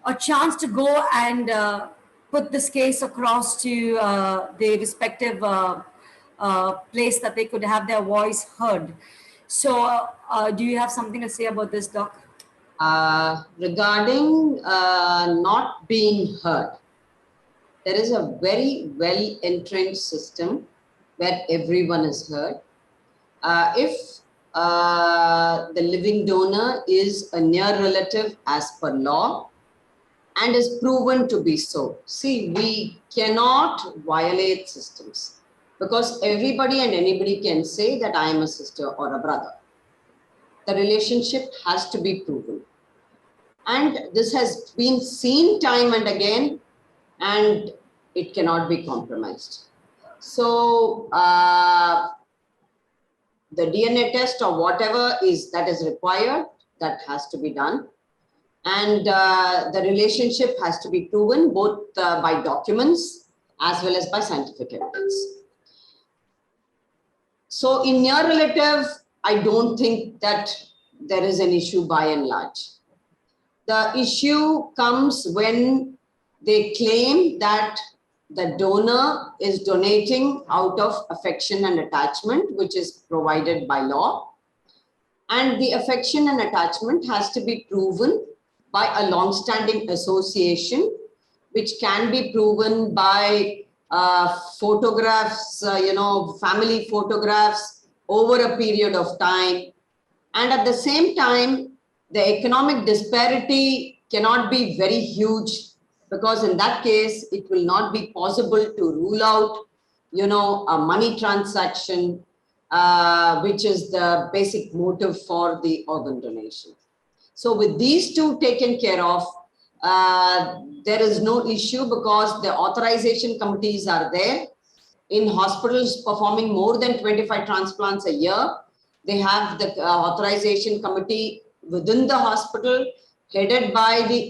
a chance to go and put this case across to the respective place that they could have their voice heard. So do you have something to say about this, Doc? Regarding not being heard, there is a very well entrenched system where everyone is heard. If the living donor is a near relative as per law and is proven to be so. See, we cannot violate systems because everybody and anybody can say that I am a sister or a brother. The relationship has to be proven. And this has been seen time and again. And it cannot be compromised. So the DNA test or whatever that is required, that has to be done. And the relationship has to be proven both by documents as well as by scientific evidence. So in near relative, I don't think that there is an issue by and large. The issue comes when they claim that the donor is donating out of affection and attachment, which is provided by law. And the affection and attachment has to be proven by a long-standing association, which can be proven by photographs, family photographs over a period of time. And at the same time, the economic disparity cannot be very huge, because in that case, it will not be possible to rule out, a money transaction, which is the basic motive for the organ donation. So with these two taken care of, there is no issue, because the authorization committees are there. In hospitals performing more than 25 transplants a year, they have the authorization committee within the hospital, headed by the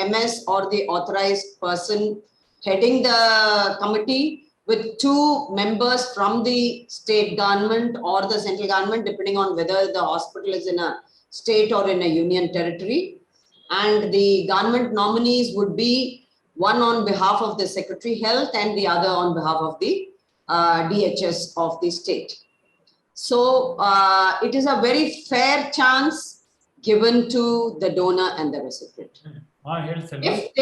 MS or the authorized person heading the committee, with 2 members from the state government or the central government, depending on whether the hospital is in a state or in a union territory. And the government nominees would be one on behalf of the Secretary Health and the other on behalf of the DHS of the state. So it is a very fair chance given to the donor and the recipient. If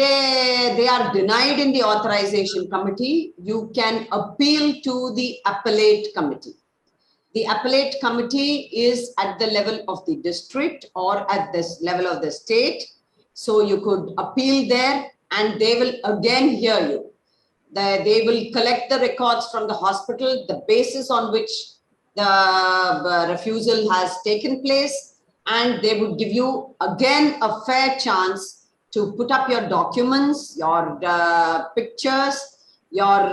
they are denied in the authorization committee, you can appeal to the appellate committee. The appellate committee is at the level of the district or at this level of the state. So you could appeal there, and they will again hear you. They will collect the records from the hospital, the basis on which the refusal has taken place, and they would give you again a fair chance to put up your documents, your pictures, your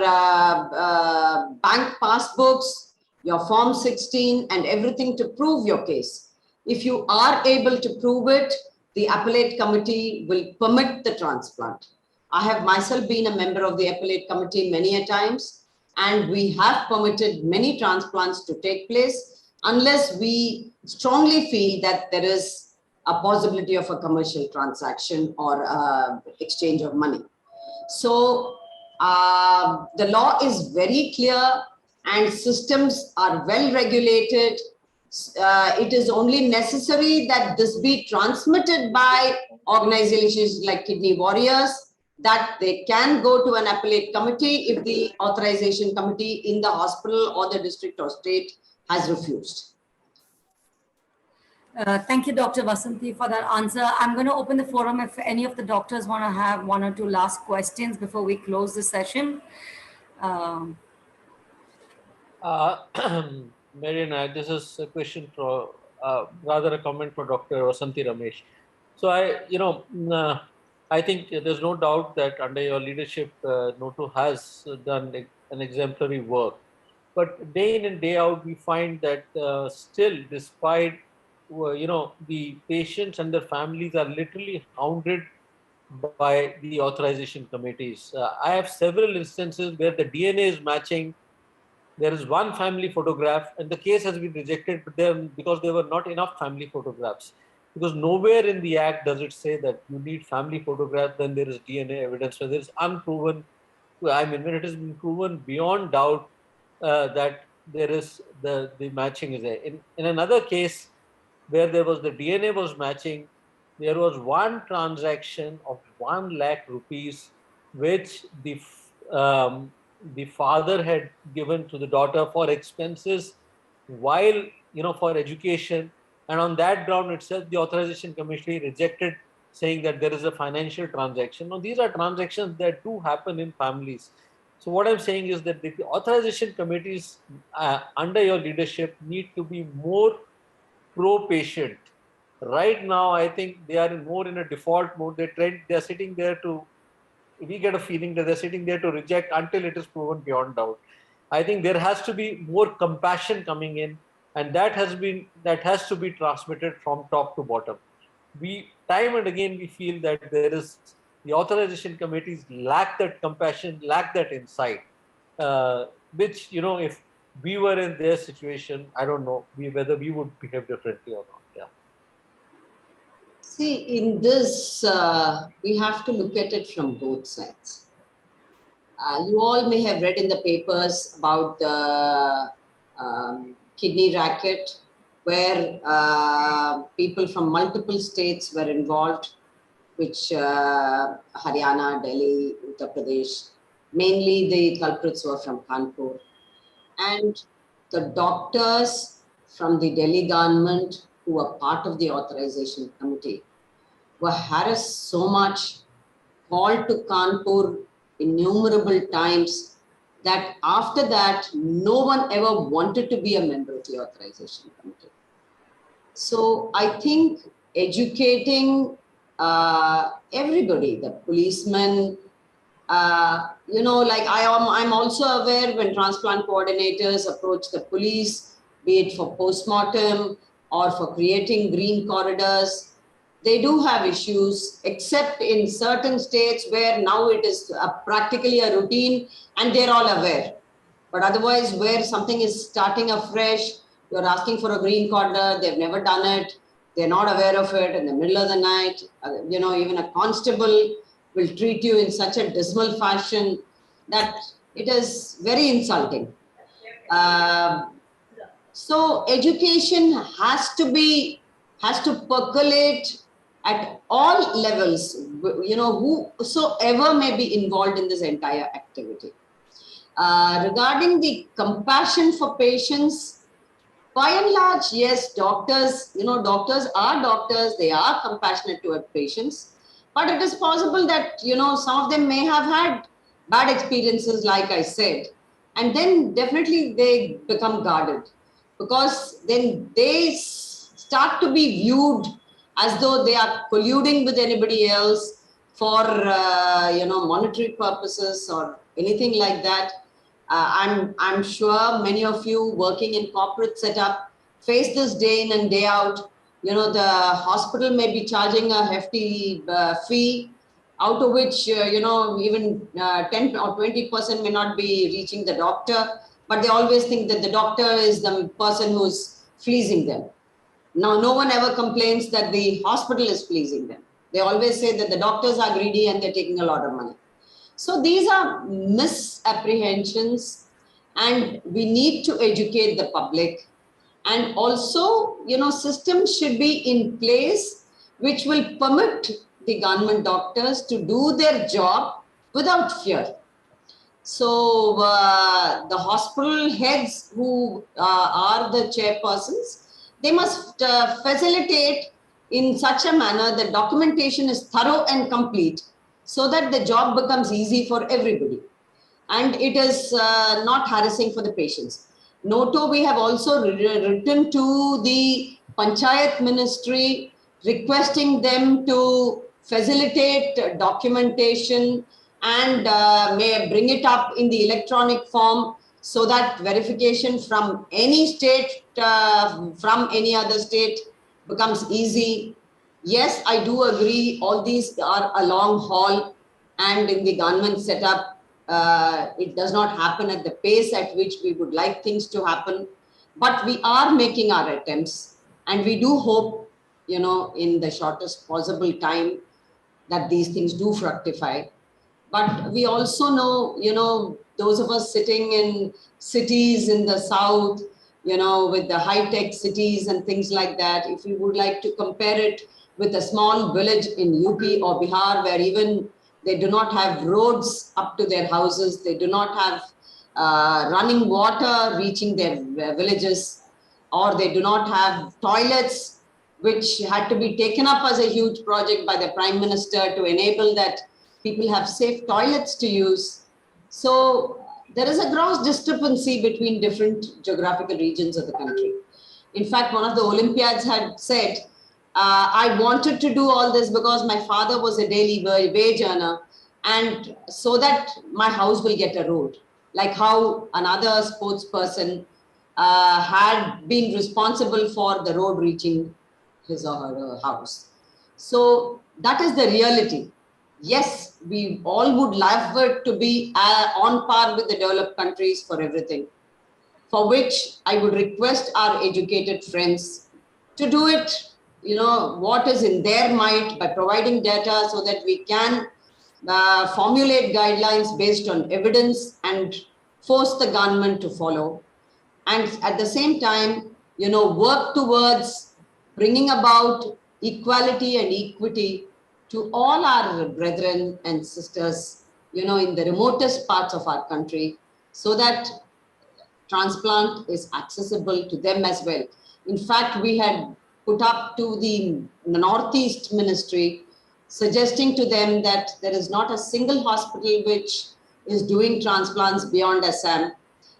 bank passbooks, your Form 16, and everything to prove your case. If you are able to prove it, the appellate committee will permit the transplant. I have myself been a member of the appellate committee many a times, and we have permitted many transplants to take place unless we strongly feel that there is a possibility of a commercial transaction or exchange of money. So the law is very clear and systems are well regulated. It is only necessary that this be transmitted by organizations like Kidney Warriors, that they can go to an appellate committee if the authorization committee in the hospital or the district or state has refused. Thank you, Dr. Vasanthi, for that answer. I'm going to open the forum if any of the doctors want to have 1 or 2 last questions before we close the session. Marian, this is a question for, rather a comment for Dr. Vasanthi Ramesh. So I think there's no doubt that under your leadership, NOTO has done an exemplary work. But day in and day out, we find that still, despite the patients and their families are literally hounded by the authorization committees. I have several instances where the DNA is matching. There is one family photograph and the case has been rejected because there were not enough family photographs. Because nowhere in the Act does it say that you need family photographs, then there is DNA evidence. So there is unproven, I mean, when it has been proven beyond doubt that there is the matching is there. In another case where there was the DNA was matching, there was one transaction of 1 lakh rupees, which the father had given to the daughter for expenses while, for education. And on that ground itself, the authorization committee rejected, saying that there is a financial transaction. Now, these are transactions that do happen in families. So what I'm saying is that the authorization committees under your leadership need to be more pro-patient. Right now, I think they are more in a default mode. They're sitting there to we get a feeling that they're sitting there to reject until it is proven beyond doubt. I think there has to be more compassion coming in, and that has to be transmitted from top to bottom. We time and again we feel that the authorization committees lack that compassion, lack that insight, which, if we were in their situation, I don't know whether we would behave differently or not. Yeah. See, in this, we have to look at it from both sides. You all may have read in the papers about the kidney racket, where people from multiple states were involved, which Haryana, Delhi, Uttar Pradesh, mainly the culprits were from Kanpur. And the doctors from the Delhi government who were part of the authorization committee were harassed so much, called to Kanpur innumerable times, that after that, no one ever wanted to be a member of the authorization committee. So I think educating everybody, the policemen, like I'm also aware when transplant coordinators approach the police, be it for postmortem or for creating green corridors, they do have issues, except in certain states where now it is practically a routine and they're all aware. But otherwise, where something is starting afresh, you're asking for a green corridor, they've never done it, they're not aware of it in the middle of the night, even a constable will treat you in such a dismal fashion that it is very insulting. So education has to percolate at all levels, whosoever may be involved in this entire activity. Regarding the compassion for patients, by and large, yes, doctors are doctors, they are compassionate toward patients, but it is possible that, some of them may have had bad experiences, like I said, and then definitely they become guarded, because then they start to be viewed as though they are colluding with anybody else for, monetary purposes or anything like that. I'm sure many of you working in corporate setup face this day in and day out. The hospital may be charging a hefty fee, out of which, even 10 or 20% may not be reaching the doctor, but they always think that the doctor is the person who's fleecing them. Now, no one ever complains that the hospital is fleecing them. They always say that the doctors are greedy and they're taking a lot of money. So these are misapprehensions, and we need to educate the public. And also, systems should be in place which will permit the government doctors to do their job without fear. So the hospital heads who are the chairpersons, they must facilitate in such a manner that documentation is thorough and complete, so that the job becomes easy for everybody and it is not harassing for the patients. Noto, we have also written to the Panchayat Ministry requesting them to facilitate documentation and may bring it up in the electronic form, so that verification from any state, from any other state becomes easy. Yes, I do agree, all these are a long haul, and in the government setup, it does not happen at the pace at which we would like things to happen. But we are making our attempts, and we do hope, in the shortest possible time, that these things do fructify. But we also know, those of us sitting in cities in the south, with the high-tech cities and things like that, if we would like to compare it with a small village in UP or Bihar, where even they do not have roads up to their houses, they do not have running water reaching their villages, or they do not have toilets, which had to be taken up as a huge project by the Prime Minister to enable that people have safe toilets to use. So there is a gross discrepancy between different geographical regions of the country. In fact, one of the Olympiads had said, I wanted to do all this because my father was a daily wage earner, and so that my house will get a road, like how another sports person had been responsible for the road reaching his or her house. So that is the reality. Yes, we all would love it to be on par with the developed countries for everything, for which I would request our educated friends to do it, what is in their might by providing data so that we can formulate guidelines based on evidence and force the government to follow. And at the same time, work towards bringing about equality and equity to all our brethren and sisters, in the remotest parts of our country, so that transplant is accessible to them as well. In fact, we had put up to the Northeast Ministry, suggesting to them that there is not a single hospital which is doing transplants beyond Assam.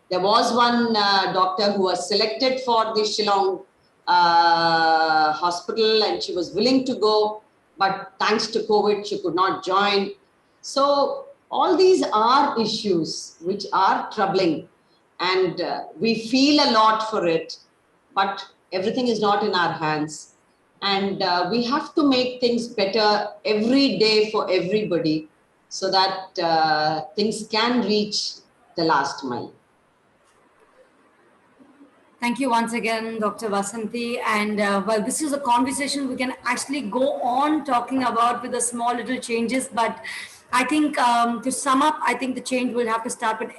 There was one doctor who was selected for the Shillong hospital, and she was willing to go, but thanks to COVID, she could not join. So all these are issues which are troubling, and we feel a lot for it, but everything is not in our hands. And we have to make things better every day for everybody so that things can reach the last mile. Thank you once again, Dr. Vasanthi. And well, this is a conversation we can actually go on talking about with the small little changes. But I think to sum up, I think the change will have to start with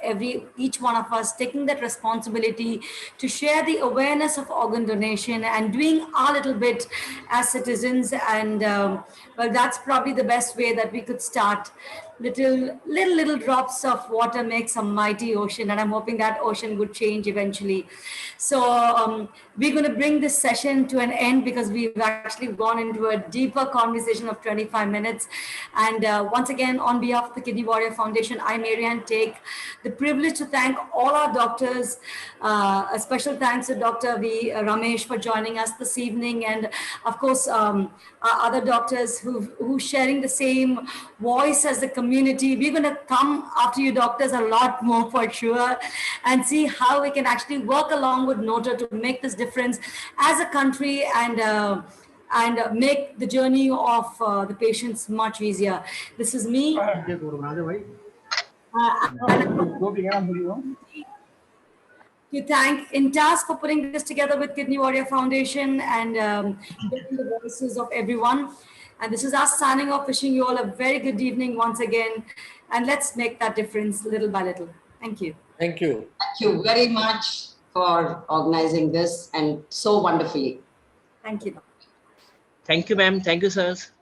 each one of us taking that responsibility to share the awareness of organ donation and doing our little bit as citizens. And well, that's probably the best way that we could start. Little drops of water makes a mighty ocean, and I'm hoping that ocean would change eventually. So we're going to bring this session to an end because we've actually gone into a deeper conversation of 25 minutes. And once again, on behalf of the Kidney Warrior Foundation, I, Marianne, take the privilege to thank all our doctors. A special thanks to Dr. V. Ramesh for joining us this evening, and of course, our other doctors who sharing the same voice as the community. We're going to come after you doctors a lot more for sure, and see how we can actually work along with NOTA to make this difference as a country, and make the journey of the patients much easier. This is me. To thank Intas for putting this together with Kidney Warrior Foundation and getting the voices of everyone. And this is us signing off, wishing you all a very good evening once again. And let's make that difference little by little. Thank you. Thank you. Thank you very much for organizing this and so wonderfully. Thank you. Thank you, ma'am. Thank you, sirs.